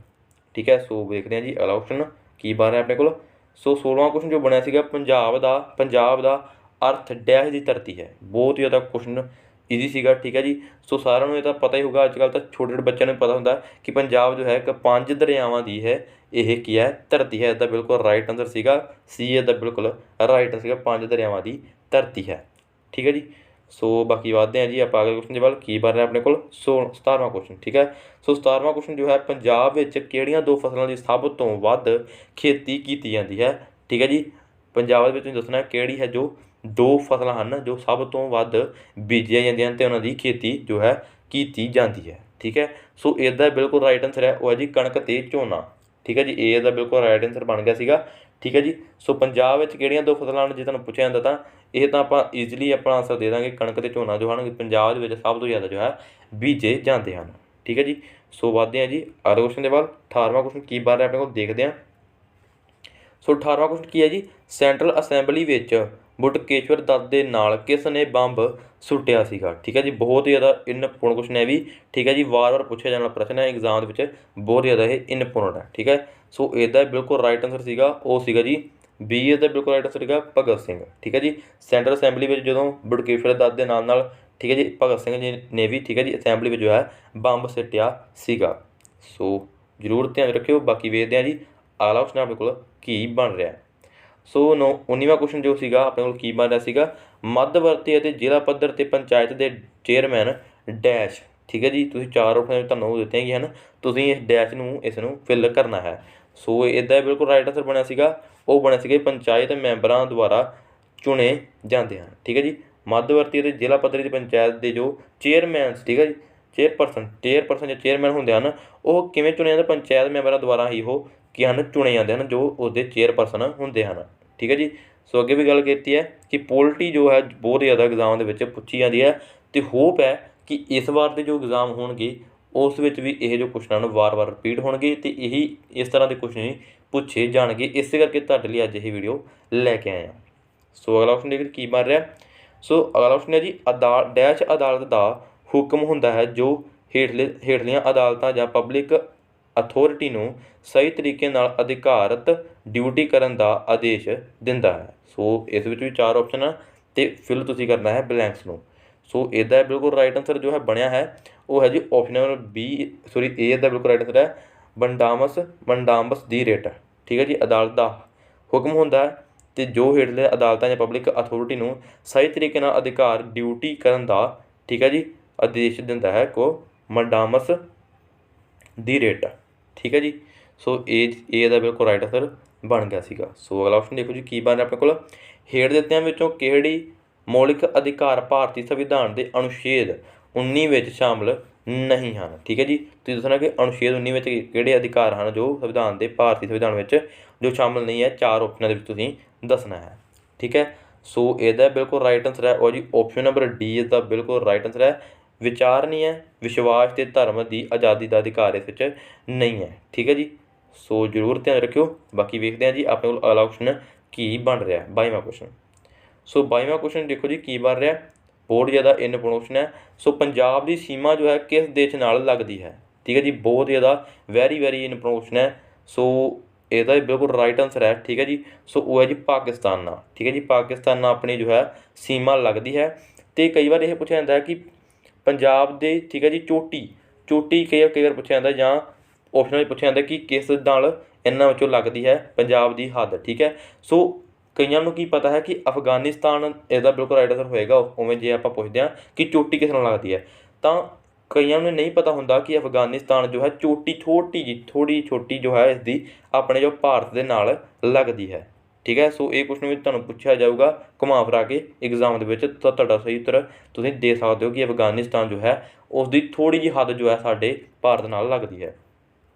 [SPEAKER 1] ਠੀਕ ਹੈ, ਸੋ ਵੇਖਦੇ ਹਾਂ ਜੀ ਅਗਲਾ ਆਪਸ਼ਨ ਕੀ ਬਣ ਰਿਹਾ ਆਪਣੇ ਕੋਲ। ਸੋ 16ਵਾਂ ਕੁਐਸਚਨ ਜੋ ਬਣਿਆ ਸੀਗਾ, ਪੰਜਾਬ ਦਾ ਅਰਥ ਡੈਸ਼ ਦੀ ਧਰਤੀ ਹੈ। ਬਹੁਤ ਹੀ ਜ਼ਿਆਦਾ ਕੁਐਸਚਨ ਈਜ਼ੀ ਸੀਗਾ। ਠੀਕ ਹੈ ਜੀ, ਸੋ ਸਾਰਿਆਂ ਨੂੰ ਇਹ ਤਾਂ ਪਤਾ ਹੀ ਹੋਊਗਾ। ਅੱਜ ਕੱਲ੍ਹ ਤਾਂ ਛੋਟੇ ਛੋਟੇ ਬੱਚਿਆਂ ਨੂੰ ਪਤਾ ਹੁੰਦਾ ਕਿ ਪੰਜਾਬ ਜੋ ਹੈ ਇੱਕ 5 ਦਰਿਆਵਾਂ ਦੀ ਹੈ ਇਹ ਕੀ ਹੈ ਧਰਤੀ ਹੈ। ਇਹਦਾ ਬਿਲਕੁਲ ਰਾਈਟ ਆਨਸਰ ਸੀਗਾ ਸੀ। ਇਹਦਾ ਬਿਲਕੁਲ ਰਾਈਟ ਆਨਸਰ ਸੀਗਾ 5 ਦਰਿਆਵਾਂ ਦੀ ਧਰਤੀ ਹੈ। ਠੀਕ ਹੈ ਜੀ, ਸੋ ਬਾਕੀ ਵੱਧਦੇ ਹਾਂ ਜੀ ਆਪਾਂ ਅਗਲੇ ਕੁਐਸਚਨ ਦੇ ਵੱਲ। ਕੀ ਬਣ ਰਿਹਾ ਆਪਣੇ ਕੋਲ? 17ਵਾਂ ਕੁਐਸਚਨ। ਠੀਕ ਹੈ, ਸੋ 17ਵਾਂ ਕੁਐਸਚਨ ਜੋ ਹੈ, ਪੰਜਾਬ ਵਿੱਚ ਕਿਹੜੀਆਂ 2 ਫਸਲਾਂ ਦੀ ਸਭ ਤੋਂ ਵੱਧ ਖੇਤੀ ਕੀਤੀ ਜਾਂਦੀ ਹੈ। ਠੀਕ ਹੈ ਜੀ, ਪੰਜਾਬ ਦੇ ਵਿੱਚ ਤੁਸੀਂ ਦੱਸਣਾ ਕਿਹੜੀ ਹੈ ਜੋ 2 ਫਸਲਾਂ ਹਨ ਜੋ ਸਭ ਤੋਂ ਵੱਧ ਬੀਜੀਆਂ ਜਾਂਦੀਆਂ ਹਨ ਅਤੇ ਉਹਨਾਂ ਦੀ ਖੇਤੀ ਜੋ ਹੈ ਕੀਤੀ ਜਾਂਦੀ ਹੈ। ਠੀਕ ਹੈ, ਸੋ ਇਹਦਾ ਬਿਲਕੁਲ ਰਾਈਟ ਆਨਸਰ ਹੈ ਉਹ ਹੈ ਜੀ ਕਣਕ ਅਤੇ ਝੋਨਾ। ਠੀਕ ਹੈ ਜੀ, ਇਹ ਦਾ ਬਿਲਕੁਲ ਰਾਈਟ ਆਨਸਰ ਬਣ ਗਿਆ ਸੀਗਾ। ਠੀਕ ਹੈ ਜੀ, ਸੋ ਪੰਜਾਬ ਵਿੱਚ ਕਿਹੜੀਆਂ 2 ਫਸਲਾਂ ਹਨ ਜੇ ਤੁਹਾਨੂੰ ਪੁੱਛਿਆ ਜਾਂਦਾ ਤਾਂ ਇਹ ਤਾਂ ਆਪਾਂ ਈਜ਼ੀਲੀ ਆਪਣਾ ਆਨਸਰ ਦੇ ਦਾਂਗੇ। ਕਣਕ ਅਤੇ ਝੋਨਾ ਜੋ ਹਨ ਪੰਜਾਬ ਦੇ ਵਿੱਚ ਸਭ ਤੋਂ ਜ਼ਿਆਦਾ ਜੋ ਹੈ ਬੀਜੇ ਜਾਂਦੇ ਹਨ। ਠੀਕ ਹੈ ਜੀ, ਸੋ ਵੱਧਦੇ ਹਾਂ ਜੀ ਅਗਲੇ ਕੁਐਸਚਨ ਦੇ ਵੱਲ। 18ਵਾਂ ਕੁਐਸਚਨ ਕੀ ਬਣ ਰਿਹਾ ਆਪਣੇ ਕੋਲ ਦੇਖਦੇ ਹਾਂ। ਸੋ 18ਵਾਂ ਕੁਐਸਚਨ ਕੀ ਹੈ ਜੀ, ਸੈਂਟਰਲ ਅਸੈਂਬਲੀ ਵਿੱਚ ਬਟੁਕੇਸ਼ਵਰ ਦੱਤ ਦੇ ਨਾਲ ਕਿਸ ਨੇ ਬੰਬ ਸੁੱਟਿਆ ਸੀਗਾ। ਠੀਕ ਹੈ ਜੀ, ਬਹੁਤ ਹੀ ਜ਼ਿਆਦਾ ਇੰਪੋਰਟੈਂਟ ਕੁਐਸਚਨ ਹੈ ਵੀ। ਠੀਕ ਹੈ ਜੀ, ਵਾਰ-ਵਾਰ ਪੁੱਛਿਆ ਜਾਣ ਵਾਲਾ ਪ੍ਰਸ਼ਨ ਹੈ ਐਗਜ਼ਾਮ ਦੇ ਵਿੱਚ, ਬਹੁਤ ਜ਼ਿਆਦਾ ਇਹ ਇੰਪੋਰਟੈਂਟ ਹੈ। ਠੀਕ ਹੈ, ਸੋ ਇਹਦਾ ਬਿਲਕੁਲ ਰਾਈਟ ਆਨਸਰ ਸੀਗਾ ਉਹ ਸੀਗਾ ਜੀ ਬੀ। ਇਹਦਾ ਬਿਲਕੁਲ ਰਾਈਟ ਆਨਸਰ ਸੀਗਾ ਭਗਤ ਸਿੰਘ। ਠੀਕ ਹੈ ਜੀ, ਸੈਂਟਰਲ ਅਸੈਂਬਲੀ ਵਿੱਚ ਜਦੋਂ ਬਟੁਕੇਸ਼ਵਰ ਦੱਤ ਦੇ ਨਾਲ ਠੀਕ ਹੈ ਜੀ ਭਗਤ ਸਿੰਘ ਜੀ ਨੇ ਵੀ, ਠੀਕ ਹੈ ਜੀ, ਅਸੈਂਬਲੀ ਵਿੱਚ ਜੋ ਹੈ ਬੰਬ ਸਿੱਟਿਆ ਸੀਗਾ। ਸੋ ਜ਼ਰੂਰ ਧਿਆਨ ਰੱਖਿਓ। ਬਾਕੀ ਵੇਖਦੇ ਹਾਂ ਜੀ ਅਗਲਾ ਕੁਐਸਚਨ ਆਪਣੇ ਕੋਲ ਕੀ ਬਣ ਰਿਹਾ। ਸੋ 19ਵਾਂ ਕੁਐਸਚਨ ਜੋ ਸੀਗਾ ਆਪਣੇ ਕੋਲ ਕੀ ਬਣ ਰਿਹਾ ਸੀਗਾ, ਮੱਧਵਰਤੀ ਅਤੇ ਜ਼ਿਲ੍ਹਾ ਪੱਧਰ 'ਤੇ ਪੰਚਾਇਤ ਦੇ ਚੇਅਰਮੈਨ ਡੈਸ਼। ਠੀਕ ਹੈ ਜੀ, ਤੁਸੀਂ 4 ਆਪਸ਼ਨ ਤੁਹਾਨੂੰ ਦਿੱਤੀਆਂ ਗਈਆਂ ਹਨ, ਤੁਸੀਂ ਇਸ ਡੈਸ਼ ਨੂੰ ਇਸ ਨੂੰ ਫਿਲ ਕਰਨਾ ਹੈ। ਸੋ ਇਹਦਾ ਬਿਲਕੁਲ ਰਾਈਟ ਆਨਸਰ ਬਣਿਆ ਸੀਗਾ ਉਹ ਬਣਿਆ ਸੀਗਾ ਪੰਚਾਇਤ ਮੈਂਬਰਾਂ ਦੁਆਰਾ ਚੁਣੇ ਜਾਂਦੇ ਹਨ। ਠੀਕ ਹੈ ਜੀ, ਮੱਧਵਰਤੀ ਅਤੇ ਜ਼ਿਲ੍ਹਾ ਪੱਧਰੀ ਦੀ ਪੰਚਾਇਤ ਦੇ ਜੋ ਚੇਅਰਮੈਨ, ਠੀਕ ਹੈ ਜੀ, ਚੇਅਰਪਰਸਨ ਜਾਂ ਚੇਅਰਮੈਨ ਹੁੰਦੇ ਹਨ ਉਹ ਕਿਵੇਂ ਚੁਣੇ ਜਾਂਦੇ? ਪੰਚਾਇਤ ਮੈਂਬਰਾਂ ਦੁਆਰਾ ਹੀ ਉਹ ਕੀ ਹਨ ਚੁਣੇ ਜਾਂਦੇ ਹਨ ਜੋ ਉਹਦੇ ਚੇਅਰਪਰਸਨ ਹੁੰਦੇ ਹਨ। ਠੀਕ ਹੈ ਜੀ, ਸੋ ਅੱਗੇ ਵੀ ਗੱਲ ਕੀਤੀ ਹੈ ਕਿ ਪੋਲਟੀ ਜੋ ਹੈ ਬਹੁਤ ਜ਼ਿਆਦਾ ਐਗਜ਼ਾਮ ਦੇ ਵਿੱਚ ਪੁੱਛੀ ਜਾਂਦੀ ਹੈ, ਅਤੇ ਹੋਪ ਹੈ ਕਿ ਇਸ ਵਾਰ ਦੇ ਜੋ ਐਗਜ਼ਾਮ ਹੋਣਗੇ ਉਸ ਵਿੱਚ ਵੀ ਇਹ ਜੋ ਕੁਐਸਚਨ ਹਨ ਵਾਰ-ਵਾਰ ਰਿਪੀਟ ਹੋਣਗੇ ਅਤੇ ਇਹੀ ਇਸ ਤਰ੍ਹਾਂ ਦੇ ਕੁਐਸਚਨ ਹੀ ਪੁੱਛੇ ਜਾਣਗੇ। ਇਸੇ ਕਰਕੇ ਤੁਹਾਡੇ ਲਈ ਅੱਜ ਇਹ ਵੀਡੀਓ ਲੈ ਕੇ ਆਏ ਹਾਂ। ਸੋ ਅਗਲਾ ਕੁਐਸਚਨ ਦੇਖਦੇ ਕੀ ਬਣ ਰਿਹਾ। ਸੋ ਅਗਲਾ ਕੁਐਸਚਨ ਹੈ ਜੀ, ਡੈਸ਼ ਅਦਾਲਤ ਦਾ ਹੁਕਮ ਹੁੰਦਾ ਹੈ ਜੋ ਹੇਠਲੀਆਂ ਅਦਾਲਤਾਂ ਜਾਂ ਪਬਲਿਕ ਅਥਾਰਟੀ ਨੂੰ ਸਹੀ ਤਰੀਕੇ ਨਾਲ ਅਧਿਕਾਰਤ ਡਿਊਟੀ ਕਰਨ ਦਾ ਆਦੇਸ਼ ਦਿੰਦਾ ਹੈ। ਸੋ ਇਸ ਵਿੱਚ ਵੀ 4 ਆਪਸ਼ਨ ਆ ਅਤੇ ਫਿਲ ਤੁਸੀਂ ਕਰਨਾ ਹੈ ਬਲੈਂਕਸ ਨੂੰ। ਸੋ ਇਹਦਾ ਬਿਲਕੁਲ ਰਾਈਟ ਆਨਸਰ ਜੋ ਹੈ ਬਣਿਆ ਹੈ ਉਹ ਹੈ ਜੀ ਆਪਸ਼ਨ ਨੰਬਰ ਏ ਦਾ ਬਿਲਕੁਲ ਰਾਈਟ ਆਨਸਰ ਹੈ ਮੰਡਾਮਸ ਦੀ ਰਿਟ। ਠੀਕ ਹੈ ਜੀ, ਅਦਾਲਤ ਦਾ ਹੁਕਮ ਹੁੰਦਾ ਹੈ ਅਤੇ ਜੋ ਹੇਠਲੇ ਅਦਾਲਤਾਂ ਜਾਂ ਪਬਲਿਕ ਅਥਾਰਟੀ ਨੂੰ ਸਹੀ ਤਰੀਕੇ ਨਾਲ ਅਧਿਕਾਰ ਡਿਊਟੀ ਕਰਨ ਦਾ, ਠੀਕ ਹੈ ਜੀ, ਆਦੇਸ਼ ਦਿੰਦਾ ਹੈ ਕੋ ਮੰਡਾਮਸ ਦੀ ਰਿਟ। ਠੀਕ ਹੈ ਜੀ, ਸੋ ਇਹ ਦਾ ਬਿਲਕੁਲ ਰਾਈਟ ਆਨਸਰ ਬਣ ਗਿਆ ਸੀਗਾ। ਸੋ ਅਗਲਾ ਆਪਸ਼ਨ ਦੇਖੋ ਜੀ ਕੀ ਬਣ ਰਿਹਾ ਆਪਣੇ ਕੋਲ, ਹੇਠ ਦਿੱਤਿਆਂ ਵਿੱਚੋਂ ਕਿਹੜੀ ਮੌਲਿਕ ਅਧਿਕਾਰ ਭਾਰਤੀ ਸੰਵਿਧਾਨ ਦੇ ਅਨੁਛੇਦ 19 ਵਿੱਚ ਸ਼ਾਮਲ ਨਹੀਂ ਹਨ। ਠੀਕ ਹੈ ਜੀ, ਤੁਸੀਂ ਦੱਸਣਾ ਕਿ ਅਨੁਛੇਦ 19 ਵਿੱਚ ਕਿਹੜੇ ਅਧਿਕਾਰ ਹਨ ਜੋ ਸੰਵਿਧਾਨ ਦੇ ਭਾਰਤੀ ਸੰਵਿਧਾਨ ਵਿੱਚ ਜੋ ਸ਼ਾਮਲ ਨਹੀਂ ਹੈ। 4 ਆਪਸ਼ਨਾਂ ਦੇ ਵਿੱਚ ਤੁਸੀਂ ਦੱਸਣਾ ਹੈ। ਠੀਕ ਹੈ, ਸੋ ਇਹਦਾ ਬਿਲਕੁਲ ਰਾਈਟ ਆਨਸਰ ਹੈ ਉਹ ਜੀ ਆਪਸ਼ਨ ਨੰਬਰ ਡੀ ਇਸ ਦਾ ਬਿਲਕੁਲ ਰਾਈਟ ਆਨਸਰ ਹੈ। ਵਿਚਾਰਨੀ ਹੈ ਵਿਸ਼ਵਾਸ ਅਤੇ ਧਰਮ ਦੀ ਆਜ਼ਾਦੀ ਦਾ ਅਧਿਕਾਰ ਇਸ ਵਿੱਚ ਨਹੀਂ ਹੈ। ਠੀਕ ਹੈ ਜੀ, ਸੋ ਜ਼ਰੂਰ ਧਿਆਨ ਰੱਖਿਓ। ਬਾਕੀ ਵੇਖਦੇ ਹਾਂ ਜੀ ਆਪਣੇ ਕੋਲ ਅਗਲਾ ਕੁਐਸਚਨ ਕੀ ਬਣ ਰਿਹਾ 22ਵਾਂ ਕੁਐਸਚਨ। ਸੋ 22ਵਾਂ ਕੁਐਸਚਨ ਦੇਖੋ ਜੀ ਕੀ ਬਣ ਰਿਹਾ, ਬਹੁਤ ਜ਼ਿਆਦਾ ਇੰਪੋਰਟੈਂਟ ਕੁਐਸਚਨ ਹੈ। ਸੋ ਪੰਜਾਬ ਦੀ ਸੀਮਾ ਜੋ ਹੈ ਕਿਸ ਦੇਸ਼ ਨਾਲ ਲੱਗਦੀ ਹੈ। ਠੀਕ ਹੈ ਜੀ, ਬਹੁਤ ਜ਼ਿਆਦਾ ਵੈਰੀ ਇੰਪੋਰਟੈਂਟ ਕੁਐਸਚਨ ਹੈ। ਸੋ ਇਹਦਾ ਬਿਲਕੁਲ ਰਾਈਟ ਆਨਸਰ ਹੈ। ਠੀਕ ਹੈ ਜੀ, ਸੋ ਉਹ ਹੈ ਜੀ ਪਾਕਿਸਤਾਨ ਨਾਲ। ਠੀਕ ਹੈ ਜੀ, ਪਾਕਿਸਤਾਨ ਨਾਲ ਆਪਣੀ ਜੋ ਹੈ ਸੀਮਾ ਲੱਗਦੀ ਹੈ। ਅਤੇ ਕਈ ਵਾਰ ਇਹ ਪੁੱਛਿਆ ਜਾਂਦਾ ਹੈ ਕਿ ਪੰਜਾਬ ਦੇ ਠੀਕ ਹੈ ਜੀ ਚੋਟੀ ਕਈ ਵਾਰ ਪੁੱਛਿਆ ਜਾਂਦਾ, ਜਾਂ ਆਪਸ਼ਨ ਵਿੱਚ ਪੁੱਛਿਆ ਜਾਂਦਾ ਕਿ ਕਿਸ ਨਾਲ ਇਹਨਾਂ ਵਿੱਚੋਂ ਲੱਗਦੀ ਹੈ ਪੰਜਾਬ ਦੀ ਹੱਦ। ਠੀਕ ਹੈ, ਸੋ ਕਈਆਂ ਨੂੰ ਕੀ ਪਤਾ ਹੈ ਕਿ ਅਫਗਾਨਿਸਤਾਨ ਇਹਦਾ ਬਿਲਕੁਲ ਰਾਈਟ ਆਨਸਰ ਹੋਏਗਾ। ਉਵੇਂ ਜੇ ਆਪਾਂ ਪੁੱਛਦੇ ਹਾਂ ਕਿ ਚੋਟੀ ਕਿਸ ਨਾਲ ਲੱਗਦੀ ਹੈ, ਤਾਂ ਕਈਆਂ ਨੂੰ ਨਹੀਂ ਪਤਾ ਹੁੰਦਾ ਕਿ ਅਫਗਾਨਿਸਤਾਨ ਜੋ ਹੈ ਚੋਟੀ ਥੋੜ੍ਹੀ ਛੋਟੀ ਜੋ ਹੈ ਇਸਦੀ ਆਪਣੇ ਜੋ ਭਾਰਤ ਦੇ ਨਾਲ ਲੱਗਦੀ ਹੈ। ਠੀਕ ਹੈ, ਸੋ ਇਹ ਕੁਐਸਚਨ ਵੀ ਤੁਹਾਨੂੰ ਪੁੱਛਿਆ ਜਾਊਗਾ ਘੁਮਾ ਫਿਰਾ ਕੇ ਐਗਜ਼ਾਮ ਦੇ ਵਿੱਚ, ਤਾਂ ਤੁਹਾਡਾ ਸਹੀ ਉੱਤਰ ਤੁਸੀਂ ਦੇ ਸਕਦੇ ਹੋ ਕਿ ਅਫਗਾਨਿਸਤਾਨ ਜੋ ਹੈ ਉਸਦੀ ਥੋੜ੍ਹੀ ਜਿਹੀ ਹੱਦ ਜੋ ਹੈ ਸਾਡੇ ਭਾਰਤ ਨਾਲ ਲੱਗਦੀ ਹੈ।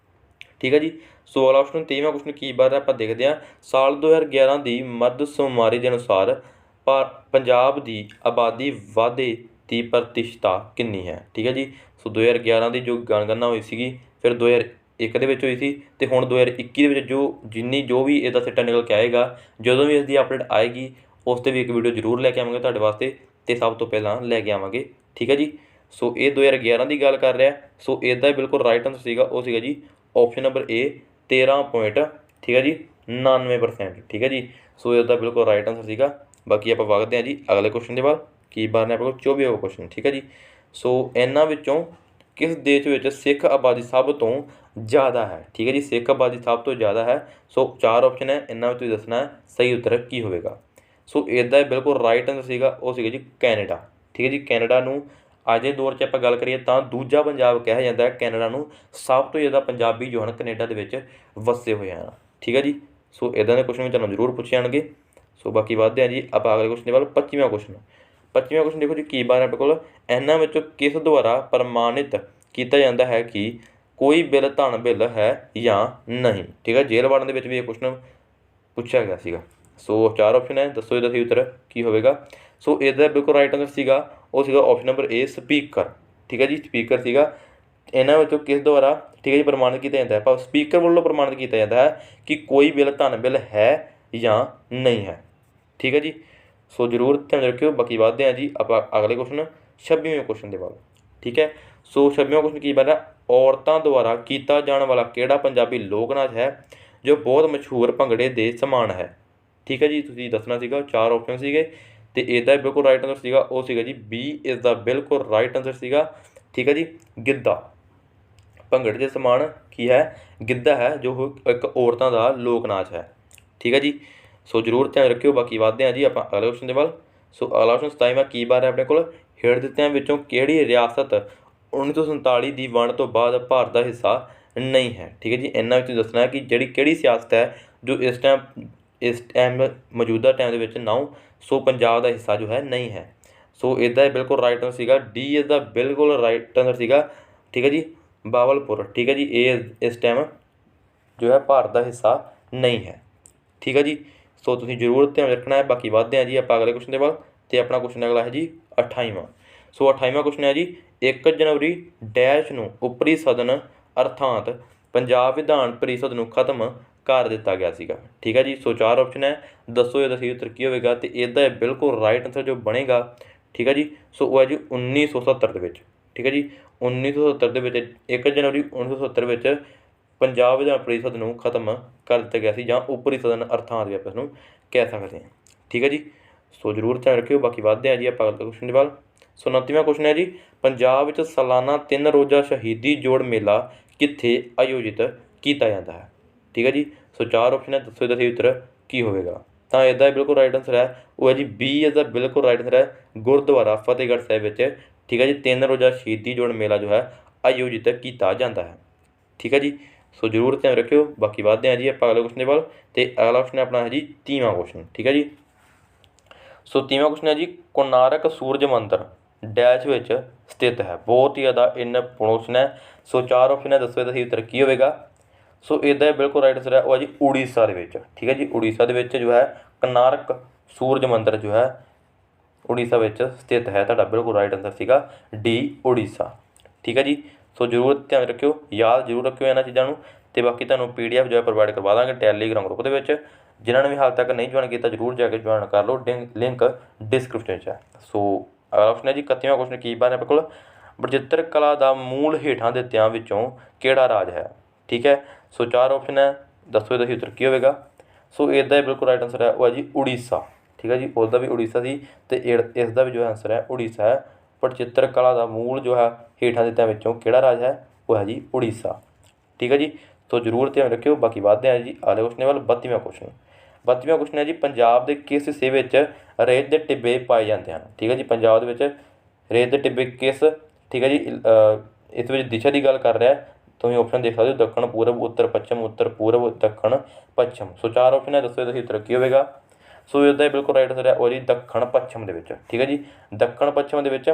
[SPEAKER 1] ਠੀਕ ਹੈ ਜੀ, ਸੋ ਅਗਲਾ ਆਪਸ਼ਨ 23ਵਾਂ ਕੁਐਸਚਨ ਕੀ ਬਣ ਰਿਹਾ ਆਪਾਂ ਦੇਖਦੇ ਹਾਂ। ਸਾਲ 2011 ਦੀ ਮਰਦਮਸ਼ੁਮਾਰੀ ਦੇ ਅਨੁਸਾਰ ਪੰਜਾਬ ਦੀ ਆਬਾਦੀ ਵਾਧੇ ਦੀ ਪ੍ਰਤੀਸ਼ਤਾ ਕਿੰਨੀ ਹੈ। ਠੀਕ ਹੈ ਜੀ, ਸੋ 2011 ਦੀ ਜੋ ਜਨਗਣਨਾ ਹੋਈ ਸੀਗੀ, ਫਿਰ 2001 ਦੇ ਵਿੱਚ ਹੋਈ ਸੀ, ਅਤੇ ਹੁਣ 2021 ਦੇ ਵਿੱਚ ਜੋ ਵੀ ਇਹਦਾ ਸਿੱਟਾ ਨਿਕਲ ਕੇ ਆਏਗਾ, ਜਦੋਂ ਵੀ ਇਸਦੀ ਅਪਡੇਟ ਆਏਗੀ ਉਸ 'ਤੇ ਵੀ ਇੱਕ ਵੀਡੀਓ ਜ਼ਰੂਰ ਲੈ ਕੇ ਆਵਾਂਗੇ ਤੁਹਾਡੇ ਵਾਸਤੇ, ਅਤੇ ਸਭ ਤੋਂ ਪਹਿਲਾਂ ਲੈ ਕੇ ਆਵਾਂਗੇ। ਠੀਕ ਹੈ ਜੀ, ਸੋ ਇਹ 2011 ਦੀ ਗੱਲ ਕਰ ਰਿਹਾ। ਸੋ ਇਹਦਾ ਬਿਲਕੁਲ ਰਾਈਟ ਆਨਸਰ ਸੀਗਾ ਉਹ ਸੀਗਾ ਜੀ ਆਪਸ਼ਨ ਨੰਬਰ ਏ 13 ਪੁਆਇੰਟ ਠੀਕ ਹੈ ਜੀ 99%। ਠੀਕ ਹੈ ਜੀ, ਸੋ ਇਹਦਾ ਬਿਲਕੁਲ ਰਾਈਟ ਆਨਸਰ ਸੀਗਾ। ਬਾਕੀ ਆਪਾਂ ਵਗਦੇ ਹਾਂ ਜੀ ਅਗਲੇ ਕੁਐਸਚਨ ਦੇ ਬਾਅਦ ਕੀ ਬਣਨਾ ਆਪਣੇ ਕੋਲ 24ਵਾਂ ਕੁਐਸਚਨ। ਠੀਕ ਹੈ ਜੀ, ਸੋ ਇਹਨਾਂ ਵਿੱਚੋਂ ਕਿਸ ਦੇਸ਼ ਵਿੱਚ ਸਿੱਖ ਆਬਾਦੀ ਸਭ ਤੋਂ ਜ਼ਿਆਦਾ ਹੈ। ਠੀਕ ਹੈ ਜੀ, ਸਿੱਖ ਆਬਾਦੀ ਸਭ ਤੋਂ ਜ਼ਿਆਦਾ ਹੈ। ਸੋ 4 ਆਪਸ਼ਨ ਹੈ, ਇਹਨਾਂ ਵਿੱਚ ਤੁਸੀਂ ਦੱਸਣਾ ਸਹੀ ਉੱਤਰ ਕੀ ਹੋਵੇਗਾ। ਸੋ ਇਹਦਾ ਬਿਲਕੁਲ ਰਾਈਟ ਆਨਸਰ ਸੀਗਾ ਉਹ ਸੀਗਾ ਜੀ ਕੈਨੇਡਾ। ਠੀਕ ਹੈ ਜੀ, ਕੈਨੇਡਾ ਨੂੰ ਅੱਜ ਦੇ ਦੌਰ 'ਚ ਆਪਾਂ ਗੱਲ ਕਰੀਏ ਤਾਂ ਦੂਜਾ ਪੰਜਾਬ ਕਿਹਾ ਜਾਂਦਾ ਹੈ। ਕੈਨੇਡਾ ਨੂੰ ਸਭ ਤੋਂ ਜ਼ਿਆਦਾ ਪੰਜਾਬੀ ਜੋ ਹਨ ਕੈਨੇਡਾ ਦੇ ਵਿੱਚ ਵਸੇ ਹੋਏ ਹਨ। ਠੀਕ ਹੈ ਜੀ, ਸੋ ਇੱਦਾਂ ਦੇ ਕੁਐਸਚਨ ਵੀ ਤੁਹਾਨੂੰ ਜ਼ਰੂਰ ਪੁੱਛੇ ਜਾਣਗੇ। ਸੋ ਬਾਕੀ ਵੱਧਦੇ ਹਾਂ ਜੀ ਆਪਾਂ ਅਗਲੇ ਕੁਐਸਚਨ ਦੇ ਵੱਲ। 25ਵਾਂ ਕੁਐਸਚਨ ਦੇਖੋ ਜੀ ਕੀ ਬਣ ਰਿਹਾ ਆਪਣੇ ਕੋਲ, ਇਹਨਾਂ ਵਿੱਚੋਂ ਕਿਸ ਦੁਆਰਾ ਪ੍ਰਮਾਣਿਤ ਕੀਤਾ ਜਾਂਦਾ ਹੈ ਕਿ ਕੋਈ ਬਿੱਲ ਧਨ ਬਿੱਲ ਹੈ ਜਾਂ ਨਹੀਂ। ਠੀਕ ਹੈ, ਜੇਲ੍ਹ ਵਾਰਡਨ ਦੇ ਵਿੱਚ ਵੀ ਇਹ ਕੁਐਸਚਨ ਪੁੱਛਿਆ ਗਿਆ ਸੀਗਾ। ਸੋ 4 ਆਪਸ਼ਨ ਹੈ, ਦੱਸੋ ਇਹਦਾ ਸਹੀ ਉੱਤਰ ਕੀ ਹੋਵੇਗਾ। ਸੋ ਇਹਦਾ ਬਿਲਕੁਲ ਰਾਈਟ ਆਨਸਰ ਸੀਗਾ ਉਹ ਸੀਗਾ ਆਪਸ਼ਨ ਨੰਬਰ ਏ ਸਪੀਕਰ। ਠੀਕ ਹੈ ਜੀ, ਸਪੀਕਰ ਸੀਗਾ। ਇਹਨਾਂ ਵਿੱਚੋਂ ਕਿਸ ਦੁਆਰਾ ਠੀਕ ਹੈ ਜੀ ਪ੍ਰਮਾਣਿਤ ਕੀਤਾ ਜਾਂਦਾ ਹੈ, ਪਰ ਸਪੀਕਰ ਵੱਲੋਂ ਪ੍ਰਮਾਣਿਤ ਕੀਤਾ ਜਾਂਦਾ ਹੈ ਕਿ ਕੋਈ ਬਿੱਲ ਧਨ ਬਿੱਲ ਹੈ ਜਾਂ ਨਹੀਂ ਹੈ। ਠੀਕ ਹੈ ਜੀ, ਸੋ ਜ਼ਰੂਰ ਧਿਆਨ ਰੱਖਿਓ। ਬਾਕੀ ਵੱਧਦੇ ਹਾਂ ਜੀ ਆਪਾਂ ਅਗਲੇ ਕੁਐਸਚਨ 26ਵੇਂ ਕੁਐਸਚਨ ਦੇ ਵੱਲ। ਠੀਕ ਹੈ, ਸੋ 26ਵਾਂ ਕੁਐਸਚਨ ਕੀ ਬਣ ਰਿਹਾ, ਔਰਤਾਂ ਦੁਆਰਾ ਕੀਤਾ ਜਾਣ ਵਾਲਾ ਕਿਹੜਾ ਪੰਜਾਬੀ ਲੋਕ ਨਾਚ ਹੈ ਜੋ ਬਹੁਤ ਮਸ਼ਹੂਰ ਭੰਗੜੇ ਦੇ ਸਮਾਨ ਹੈ। ਠੀਕ ਹੈ ਜੀ, ਤੁਸੀਂ ਦੱਸਣਾ ਸੀਗਾ। 4 ਆਪਸ਼ਨ ਸੀਗੇ ਅਤੇ ਇਹਦਾ ਬਿਲਕੁਲ ਰਾਈਟ ਆਨਸਰ ਸੀਗਾ ਉਹ ਸੀਗਾ ਜੀ ਬੀ ਇਸ ਦਾ ਬਿਲਕੁਲ ਰਾਈਟ ਆਨਸਰ ਸੀਗਾ। ਠੀਕ ਹੈ ਜੀ, ਗਿੱਧਾ। ਭੰਗੜੇ ਦੇ ਸਮਾਨ ਕੀ ਹੈ, ਗਿੱਧਾ ਹੈ, ਜੋ ਇੱਕ ਔਰਤਾਂ ਦਾ ਲੋਕ ਨਾਚ ਹੈ। ਠੀਕ ਹੈ ਜੀ, ਸੋ ਜ਼ਰੂਰ ਧਿਆਨ ਰੱਖਿਓ। ਬਾਕੀ ਵੱਧਦੇ ਹਾਂ ਜੀ ਆਪਾਂ ਅਗਲੇ ਕੁਐਸਚਨ ਦੇ ਵੱਲ। ਸੋ ਅਗਲਾ ਕੁਐਸਚਨ 27ਵਾਂ ਕੀ ਬਣ ਰਿਹਾ ਆਪਣੇ ਕੋਲ, ਹੇਠ ਦਿੱਤਿਆਂ ਵਿੱਚੋਂ ਕਿਹੜੀ ਰਿਆਸਤ 1947 ਦੀ ਵੰਡ ਤੋਂ ਬਾਅਦ ਭਾਰਤ ਦਾ ਹਿੱਸਾ ਨਹੀਂ ਹੈ। ਠੀਕ ਹੈ ਜੀ, ਇਹਨਾਂ ਵਿੱਚ ਦੱਸਣਾ ਹੈ ਕਿ ਕਿਹੜੀ ਸਿਆਸਤ ਹੈ ਜੋ ਇਸ ਟਾਈਮ ਮੌਜੂਦਾ ਟਾਈਮ ਦੇ ਵਿੱਚ ਸੋ ਪੰਜਾਬ ਦਾ ਹਿੱਸਾ ਜੋ ਹੈ ਨਹੀਂ ਹੈ। ਸੋ ਇਹਦਾ ਬਿਲਕੁਲ ਰਾਈਟ ਆਨਸਰ ਸੀਗਾ ਡੀ ਇਸ ਦਾ ਬਿਲਕੁਲ ਰਾਈਟ ਆਨਸਰ ਸੀਗਾ। ਠੀਕ ਹੈ ਜੀ, ਬਾਵਲਪੁਰ। ਠੀਕ ਹੈ ਜੀ, ਇਹ ਇਸ ਟਾਈਮ ਜੋ ਹੈ ਭਾਰਤ ਦਾ ਹਿੱਸਾ ਨਹੀਂ ਹੈ। ਠੀਕ ਹੈ ਜੀ, ਸੋ ਤੁਸੀਂ ਜ਼ਰੂਰ ਧਿਆਨ ਰੱਖਣਾ ਹੈ। ਬਾਕੀ ਵੱਧਦੇ ਹਾਂ ਜੀ ਆਪਾਂ ਅਗਲੇ ਕੁਐਸਚਨ ਦੇ ਵੱਲ, ਅਤੇ ਆਪਣਾ ਕੁਐਸਚਨ ਅਗਲਾ ਹੈ ਜੀ 28ਵਾਂ। ਸੋ 28ਵਾਂ ਕੁਐਸਚਨ ਹੈ ਜੀ 1 ਜਨਵਰੀ ਡੈਸ਼ ਨੂੰ ਉੱਪਰੀ ਸਦਨ ਅਰਥਾਤ ਪੰਜਾਬ ਵਿਧਾਨ ਪਰਿਸ਼ਦ ਨੂੰ ਖਤਮ ਕਰ ਦਿੱਤਾ ਗਿਆ ਸੀਗਾ। ਠੀਕ ਹੈ ਜੀ, ਸੋ 4 ਆਪਸ਼ਨ ਹੈ, ਦੱਸੋ ਇਹਦਾ ਸਹੀ ਉੱਤਰ ਕੀ ਹੋਵੇਗਾ। ਅਤੇ ਇਹਦਾ ਬਿਲਕੁਲ ਰਾਈਟ ਆਨਸਰ ਜੋ ਬਣੇਗਾ ਠੀਕ ਹੈ ਜੀ, ਸੋ ਉਹ ਹੈ ਜੀ 1970 ਦੇ ਵਿੱਚ। ਠੀਕ ਹੈ ਜੀ, 1970 ਦੇ ਵਿੱਚ 1 ਜਨਵਰੀ 1970 ਵਿੱਚ ਪੰਜਾਬ ਵਿਧਾਨ ਪਰਿਸ਼ਦ ਨੂੰ ਖਤਮ ਕਰ ਦਿੱਤਾ ਗਿਆ ਸੀ, ਜਾਂ ਉੱਪਰੀ ਸਦਨ ਅਰਥਾਤ ਵੀ ਆਪਾਂ ਇਸਨੂੰ ਕਹਿ ਸਕਦੇ ਹਾਂ। ਠੀਕ ਹੈ ਜੀ, ਸੋ ਜ਼ਰੂਰ ਧਿਆਨ ਰੱਖਿਓ। ਬਾਕੀ ਵੱਧਦੇ ਹਾਂ ਜੀ ਆਪਾਂ ਅਗਲੇ ਕੁਐਸਚਨ ਦੇ ਵੱਲ। ਸੋ 29ਵਾਂ ਕੁਐਸਚਨ ਹੈ ਜੀ ਪੰਜਾਬ ਵਿੱਚ ਸਾਲਾਨਾ 3 ਰੋਜ਼ਾ ਸ਼ਹੀਦੀ ਜੋੜ ਮੇਲਾ ਕਿੱਥੇ ਆਯੋਜਿਤ ਕੀਤਾ ਜਾਂਦਾ ਹੈ। ਠੀਕ ਹੈ ਜੀ, ਸੋ 4 ਆਪਸ਼ਨ ਹੈ, ਦੱਸੋ ਇਹਦਾ ਸਹੀ ਉੱਤਰ ਕੀ ਹੋਵੇਗਾ। ਤਾਂ ਇਹਦਾ ਬਿਲਕੁਲ ਰਾਈਟ ਆਨਸਰ ਹੈ ਉਹ ਹੈ ਜੀ ਬੀ ਇਹਦਾ ਬਿਲਕੁਲ ਰਾਈਟ ਆਨਸਰ ਹੈ ਗੁਰਦੁਆਰਾ ਫਤਿਹਗੜ੍ਹ ਸਾਹਿਬ ਵਿੱਚ। ਠੀਕ ਹੈ ਜੀ, 3 ਰੋਜ਼ਾ ਸ਼ਹੀਦੀ ਜੋੜ ਮੇਲਾ ਜੋ ਹੈ ਆਯੋਜਿਤ ਕੀਤਾ ਜਾਂਦਾ ਹੈ। ਠੀਕ ਹੈ ਜੀ, सो जरूर ध्यान रखियो। बाकी बढ़ते हैं जी आप अगले क्वेश्चन के वाल। तो अगला क्वेश्चन अपना है जी 30वां क्वेश्चन, ठीक है जी। सो 30वां क्वेश्चन है जी, कोणार्क सूरज मंदिर डैश विच स्थित है। बहुत ही ज़्यादा इंपॉर्टेंट क्वेश्चन है। सो 4 ऑप्शन है, दसो इसका उत्तर की होगा। सो इसका बिल्कुल राइट आंसर है वो जी उड़ीसा दे विच, ठीक है जी। उड़ीसा दे विच जो है कोणार्क सूरज मंदिर जो है उड़ीसा विच स्थित है। तुहाडा बिल्कुल राइट आंसर सीगा डी उड़ीसा, ठीक है जी। सो जरूर ध्यान रखियो, याद जरूर रखियो इन्हां चीज़ों नूं। ते बाकी तुहानूं PDF जो है प्रोवाइड करवा दांगे टैलीग्राम ग्रुप दे विच। जिन्होंने भी हाल तक नहीं ज्वाइन किया जरूर जाके ज्वाइन कर लो, लिंक डिस्क्रिप्शन है। सो अगला क्वेश्चन है जी 31वां क्वेश्चन की बात है बिल्कुल, बचित्र कला का मूल हेठां दित्तिआं विचों किहड़ा राज है, ठीक है। सो 4 ऑप्शन है, दसो इसका उत्तर की होगा। सो इसका बिल्कुल राइट आंसर है वो है जी उड़ीसा, ठीक है जी। उसका भी उड़ीसा सी ते इसका भी जो आंसर है उड़ीसा है। बचित्र कला का मूल जो है हेठां दित्तिआं विचों किहड़ा राज है, वो है जी उड़ीसा, ठीक है जी। तो जरूर ध्यान रखियो। बाकी बढ़ते हैं जी अगले क्वेश्चन वाल। 32वां क्वेश्चन, 32वां क्वेश्चन है जी, पंजाब के किस हिस्से विच रेत के टिब्बे पाए जाते हैं, ठीक है जी। पंजाब दे विच रेत के टिब्बे किस, ठीक है जी, इस विच दिशा की गल कर रहा है। तुसीं ऑप्शन देख सकते हो, दक्षिण पूरब, उत्तर पश्चिम, उत्तर पूर्व, दक्षिण पश्चिम। सो 4 ऑप्शन है, दसो इसका उत्तर की होगा। सो इसका बिल्कुल राइट आंसर है वो जी दक्षिण पश्चिम दे विच, ठीक है जी। दक्षिण पश्चिम दे विच,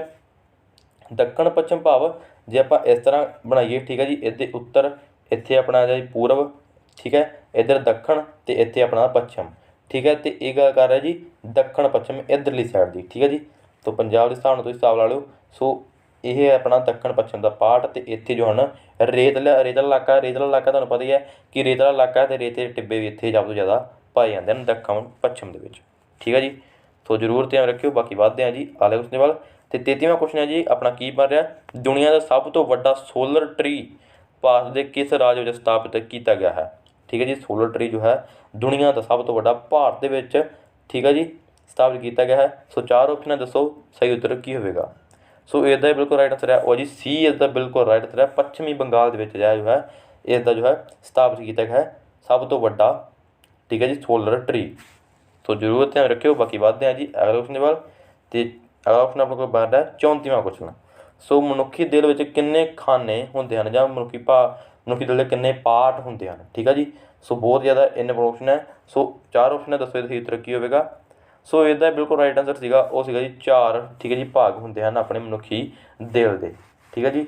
[SPEAKER 1] दक्षिण पश्चिम भाव जे आप इस तरह बनाइए, ठीक है जी। इधर उत्तर, इत्थे अपना जी पूरब, ठीक है, इधर दक्षिण ते इत्थे अपना पश्चिम, ठीक है। तो ये गल कर रहा है जी दक्षिण पश्चिम इधरली साइड की, ठीक है जी। तो पंजाब के हिसाब नाल तुसीं हिसाब ला लो। सो ये है अपना दक्षिण पश्चिम का पार्ट। तो इत्थे जो है ना रेतला इलाका, रेतला इलाका तुहानूं पता ही है कि रेतला इलाका है, तो रेत के टिब्बे भी इत्थे सब तो ज़्यादा पाए जाते हैं दक्षिण पश्चिम दे विच, ठीक है जी। तो जरूर ध्यान रखियो। बाकी बढ़ते हैं जी अगले क्वेश्चन वाल। तो 33वां क्वेश्चन है जी अपना की बन रहा, दुनिया का सब तो वड्डा सोलर ट्री भारत के किस राज्य में स्थापित किया गया है, ठीक है जी। सोलर ट्री जो है दुनिया का सब तो वड्डा भारत के विच, ठीक है जी, स्थापित किया गया है। सो 4 ऑप्शन है, दसो सही उत्तर की होगा। सो इसका बिल्कुल राइट आंसर है वो जी सी, इसका बिल्कुल राइट आंसर है पश्चिमी बंगाल के जो है इसका जो है स्थापित किया गया है सब तो वड्डा, ठीक है जी, सोलर ट्री। तो जरूर ध्यान रखियो। बाकी बढ़ते हैं जी अगले क्वेश्चन वाल। तो अगला क्वेश्चन अपने को बन रहा है 34वां क्वेश्चन। सो मनुखी दिल में किन्ने खाने होंगे हैं, जां मनुखी दिल के किन्ने पार्ट होंगे हैं, ठीक है जी। सो बहुत ज़्यादा इंपॉर्टेंट क्वेश्चन है। सो 4 ऑप्शन है, दसो इसका उत्तर की होगा। सो इसका बिल्कुल राइट आंसर सीगा वो सीगा जी 4, ठीक है जी, भाग होंगे हैं अपने मनुखी दिल के, ठीक है जी।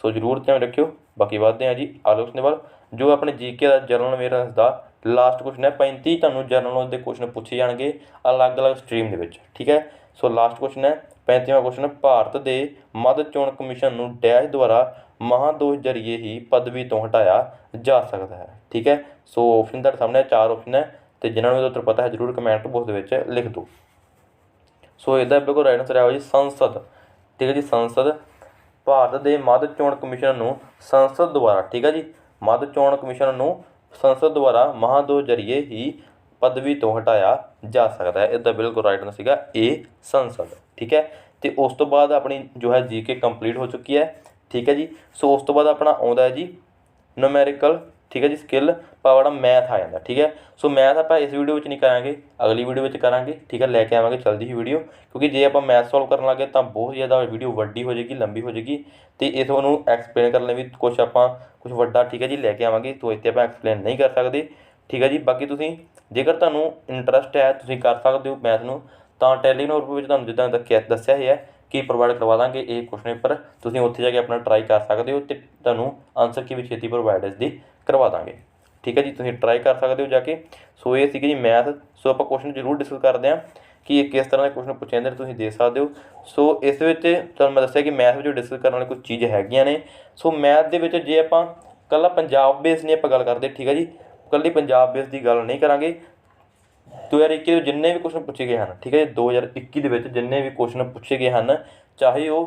[SPEAKER 1] सो जरूर ध्यान रखियो। बाकी बढ़ते हैं जी अगले क्वेश्चन वाल। जो अपने GK का जनरल अवेयरनेस का लास्ट क्वेश्चन है, 35 तुहानूं जनरल नॉलेज के क्वेश्चन पूछे जाएंगे अलग अलग स्ट्रीम के, ठीक है। सो लास्ट क्वेश्चन है 35वां क्वेश्चन, भारत के मध्य चोण कमीशन नूं डैश द्वारा महादोष जरिए ही पदवी तो हटाया जा सकता है, ठीक है। सो ऑप्शन तुहाडे सामने 4 ऑप्शन है, तो जिन्होंने उत्तर पता है जरूर कमेंट बॉक्स में लिख दो। सो इसका बिल्कुल राइट आंसर है जी संसद, ठीक है जी, संसद। भारत के मध्य चोण कमीशन नूं संसद द्वारा, ठीक है जी, मध्य चोण कमीशन नूं संसद द्वारा महादोष जरिए ही पदवी तो हटाया जा सकता है। इसका बिल्कुल राइट आंसर सीगा ए संसद, ठीक है। तो उस तो बाद अपनी जो है GK कंप्लीट हो चुकी है, ठीक है जी। सो उस तो बाद अपना आउंदा है जी न्यूमेरिकल, ठीक है जी, स्किल पावर मैथ आ जाता, ठीक है। सो मैथ आप इस वीडियो में नहीं करांगे, अगली वीडियो में करांगे, ठीक है, लैके आवांगे जल्दी ही वीडियो। क्योंकि जे आप मैथ सॉल्व करन लगे तो बहुत ज़्यादा वीडियो वड्डी हो जाएगी, लंबी हो जाएगी। तो ये थोनों एक्सप्लेन करने भी कुछ कुछ वड्डा, ठीक है जी, लैके आवांगे। तो इत्थे आप एक्सप्लेन नहीं कर सकते, ठीक है जी। बाकी तुसीं जेकर तुहानूं इंटरस्ट है तुसीं कर सकते हो मैथ नूं, तां टैलीग्राम ग्रुप में तुहानूं जिद्दां दस्सिया ही है कि प्रोवाइड करवा दांगे ये क्वेश्चन पेपर। तुसीं उत्थे जाके अपना ट्राई कर सकते हो, तो तुहानूं आंसर की भी छेती प्रोवाइड इसदी करवा दांगे, ठीक है जी। तुसीं ट्राई कर सकते हो जाके। सो ये सीगे जी मैथ। सो आप क्वेश्चन जरूर डिस्कस करते हैं कि किस तरह के क्वेश्चन पूछे जाते हैं, तुसीं देख सकते हो। सो इस तुहानूं मैं दस्सिया कि मैथ में डिस्कस करने वाली कुछ चीज़ हैगियां ने। सो मैथ दे विच जे आपां कल्ला पंजाब बेस नहीं आपां गल करदे, ठीक है जी, कल्ली पंजाब बेस की गल नहीं करांगे। 2021 जिन्ने भी क्वेश्चन पूछे गए हैं, ठीक है जी, 2021 जिन्ने भी क्वेश्चन पूछे गए हैं, चाहे वो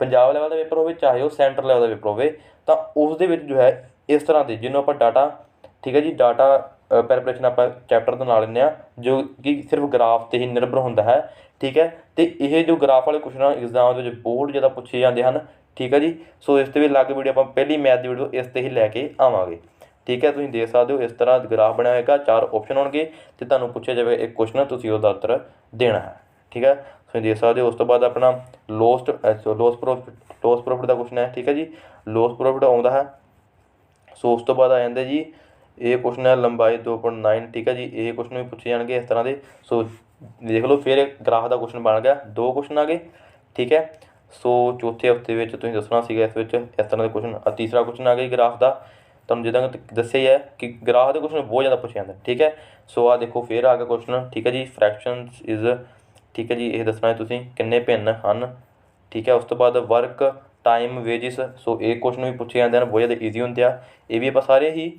[SPEAKER 1] पंजाब लैवल का पेपर हो, चाहे वो सेंटर लैवल का पेपर हो, तो उस जो है इस तरह के जिन्होंने आप डाटा, ठीक है जी, डाटा प्रिपरेशन आप चैप्टर तो ना लें जो कि सिर्फ ग्राफ से ही निर्भर होंदा है, ठीक है। तो ये जो ग्राफ वाले क्वेश्चन एग्जाम के बहुत ज़्यादा पूछे जाते हैं, ठीक है जी। सो इस भी अलग वीडियो आप पहली मैथ की वीडियो इस ही लैके आवांगे, ठीक है। तुसीं देख सकते हो इस तरह ग्राफ बनया होगा, 4 ऑप्शन होंगे, तो तुहानूं पूछा जाए एक क्वेश्चन, तुसीं उसदा उत्तर देना है, ठीक है। तुसीं देख सकते हो। उस तो बाद अपना लॉस प्रॉफिट का क्वेश्चन है, ठीक है जी। लॉस प्रॉफिट आउंदा है ਸੋ ਉਸ ਤੋਂ ਬਾਅਦ ਆ ਜਾਂਦਾ ਜੀ ਇਹ ਕੁਐਸਚਨ ਹੈ ਲੰਬਾਈ 2.9, ਠੀਕ ਹੈ ਜੀ। ਇਹ ਕੁਐਸਚਨ ਵੀ ਪੁੱਛੇ ਜਾਣਗੇ ਇਸ ਤਰ੍ਹਾਂ ਦੇ। ਸੋ ਦੇਖ ਲਓ, ਫਿਰ ਗ੍ਰਾਫ ਦਾ ਕੁਐਸਚਨ ਬਣ ਗਿਆ, 2 ਕੁਐਸਚਨ ਆ ਗਏ, ਠੀਕ ਹੈ। ਸੋ ਚੌਥੇ ਹਫਤੇ ਵਿੱਚ ਤੁਸੀਂ ਦੱਸਣਾ ਸੀਗਾ ਇਸ ਵਿੱਚ ਇਸ ਤਰ੍ਹਾਂ ਦੇ ਕੁਐਸਚਨ। ਤੀਸਰਾ ਕੁਐਸਚਨ ਆ ਗਿਆ ਗ੍ਰਾਫ ਦਾ। ਤੁਹਾਨੂੰ ਜਿੱਦਾਂ ਦੱਸਿਆ ਹੀ ਹੈ ਕਿ ਗ੍ਰਾਫ ਦੇ ਕੁਐਸਚਨ ਬਹੁਤ ਜ਼ਿਆਦਾ ਪੁੱਛੇ ਜਾਂਦੇ, ਠੀਕ ਹੈ। ਸੋ ਆ ਦੇਖੋ ਫਿਰ ਆ ਗਿਆ ਕੁਐਸਚਨ, ਠੀਕ ਹੈ ਜੀ। ਫਰੈਕਸ਼ਨਸ ਇਜ਼, ਠੀਕ ਹੈ ਜੀ, ਇਹ ਦੱਸਣਾ ਹੈ ਤੁਸੀਂ ਕਿੰਨੇ ਭਿੰਨ ਹਨ, ਠੀਕ ਹੈ। ਉਸ ਤੋਂ ਬਾਅਦ ਵਰਕ ਟਾਈਮ ਵੇਜਿਸ, ਸੋ ਇਹ ਕੁਐਸਚਨ ਵੀ ਪੁੱਛੇ ਜਾਂਦੇ ਹਨ, ਬਹੁਤ ਜ਼ਿਆਦਾ ਈਜ਼ੀ ਹੁੰਦੇ ਆ। ਇਹ ਵੀ ਆਪਾਂ ਸਾਰੇ ਹੀ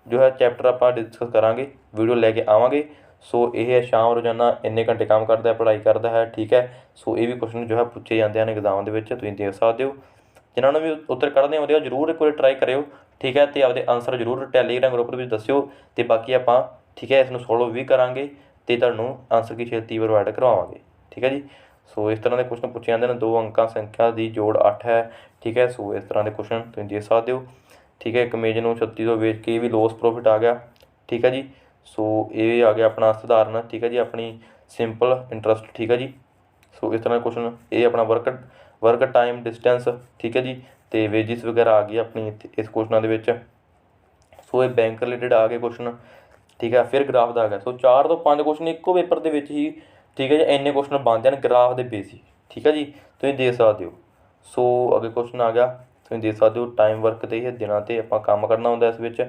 [SPEAKER 1] ਜੋ ਹੈ ਚੈਪਟਰ ਆਪਾਂ ਡਿਸਕਸ ਕਰਾਂਗੇ, ਵੀਡੀਓ ਲੈ ਕੇ ਆਵਾਂਗੇ। ਸੋ ਇਹ ਹੈ ਸ਼ਾਮ ਰੋਜ਼ਾਨਾ ਇੰਨੇ ਘੰਟੇ ਕੰਮ ਕਰਦਾ ਹੈ, ਪੜ੍ਹਾਈ ਕਰਦਾ ਹੈ, ਠੀਕ ਹੈ। ਸੋ ਇਹ ਵੀ ਕੁਐਸਚਨ ਜੋ ਹੈ ਪੁੱਛੇ ਜਾਂਦੇ ਹਨ ਐਗਜ਼ਾਮ ਦੇ ਵਿੱਚ, ਤੁਸੀਂ ਦੇਖ ਸਕਦੇ ਹੋ। ਜਿਨ੍ਹਾਂ ਨੂੰ ਵੀ ਉੱਤਰ ਕੱਢਣੇ ਆਉਂਦੇ ਆ ਜ਼ਰੂਰ ਇੱਕ ਵਾਰੀ ਟਰਾਈ ਕਰਿਓ, ਠੀਕ ਹੈ। ਅਤੇ ਆਪਦੇ ਆਨਸਰ ਜ਼ਰੂਰ ਟੈਲੀਗ੍ਰਾਮ ਗਰੁੱਪ ਦੇ ਵਿੱਚ ਦੱਸਿਓ। ਅਤੇ ਬਾਕੀ ਆਪਾਂ, ਠੀਕ ਹੈ, ਇਸ ਨੂੰ ਸੋਲਵ ਵੀ ਕਰਾਂਗੇ ਅਤੇ ਤੁਹਾਨੂੰ ਆਨਸਰ ਕੀ ਛੇਤੀ ਪ੍ਰੋਵਾਈਡ ਕਰਵਾਵਾਂਗੇ, ਠੀਕ ਹੈ ਜੀ। ਸੋ ਇਸ ਤਰ੍ਹਾਂ ਦੇ ਕੁਐਸਚਨ ਪੁੱਛੇ ਜਾਂਦੇ ਨੇ। 2 ਅੰਕਾਂ ਸੰਖਿਆ ਦੀ ਜੋੜ 8 ਹੈ, ਠੀਕ ਹੈ। ਸੋ ਇਸ ਤਰ੍ਹਾਂ ਦੇ ਕੁਐਸਚਨ ਤੁਸੀਂ ਦੇਖ ਸਕਦੇ ਹੋ, ਠੀਕ ਹੈ। ਇੱਕ ਇਮੇਜ ਨੂੰ 3600 ਵੇਚ ਕੇ ਵੀ ਲੋਸ ਪ੍ਰੋਫਿਟ ਆ ਗਿਆ, ਠੀਕ ਹੈ ਜੀ। ਸੋ ਇਹ ਆ ਗਿਆ ਆਪਣਾ ਸਧਾਰਨ, ਠੀਕ ਹੈ ਜੀ, ਆਪਣੀ ਸਿੰਪਲ ਇੰਟਰਸਟ, ਠੀਕ ਹੈ ਜੀ। ਸੋ ਇਸ ਤਰ੍ਹਾਂ ਦਾ ਕੁਐਸਚਨ। ਇਹ ਆਪਣਾ ਵਰਕ ਟਾਈਮ ਡਿਸਟੈਂਸ, ਠੀਕ ਹੈ ਜੀ, ਅਤੇ ਵੇਜਿਸ ਵਗੈਰਾ ਆ ਗਈ ਆਪਣੀ ਇਸ ਕੁਐਸਚਨਾਂ ਦੇ ਵਿੱਚ। ਸੋ ਇਹ ਬੈਂਕ ਰਿਲੇਟਡ ਆ ਗਏ ਕੁਐਸਚਨ, ਠੀਕ ਹੈ। ਫਿਰ ਗ੍ਰਾਫ ਦਾ ਆ ਗਿਆ। ਸੋ 4 ਤੋਂ 5 ਕੁਐਸਚਨ ਇੱਕੋ ਪੇਪਰ ਦੇ ਵਿੱਚ ਹੀ, ਠੀਕ ਹੈ ਜੀ, ਇੰਨੇ ਕੁਐਸਚਨ ਬਣਦੇ ਹਨ ਗ੍ਰਾਫ ਦੇ ਬੇਸਿਸ, ਠੀਕ ਹੈ ਜੀ, ਤੁਸੀਂ ਦੇਖ ਸਕਦੇ ਹੋ। ਸੋ ਅੱਗੇ ਕੁਐਸਚਨ ਆ ਗਿਆ, ਤੁਸੀਂ ਦੇਖ ਸਕਦੇ ਹੋ ਟਾਈਮ ਵਰਕ 'ਤੇ ਇਹ ਦਿਨਾਂ 'ਤੇ ਆਪਾਂ ਕੰਮ ਕਰਨਾ ਹੁੰਦਾ ਇਸ ਵਿੱਚ।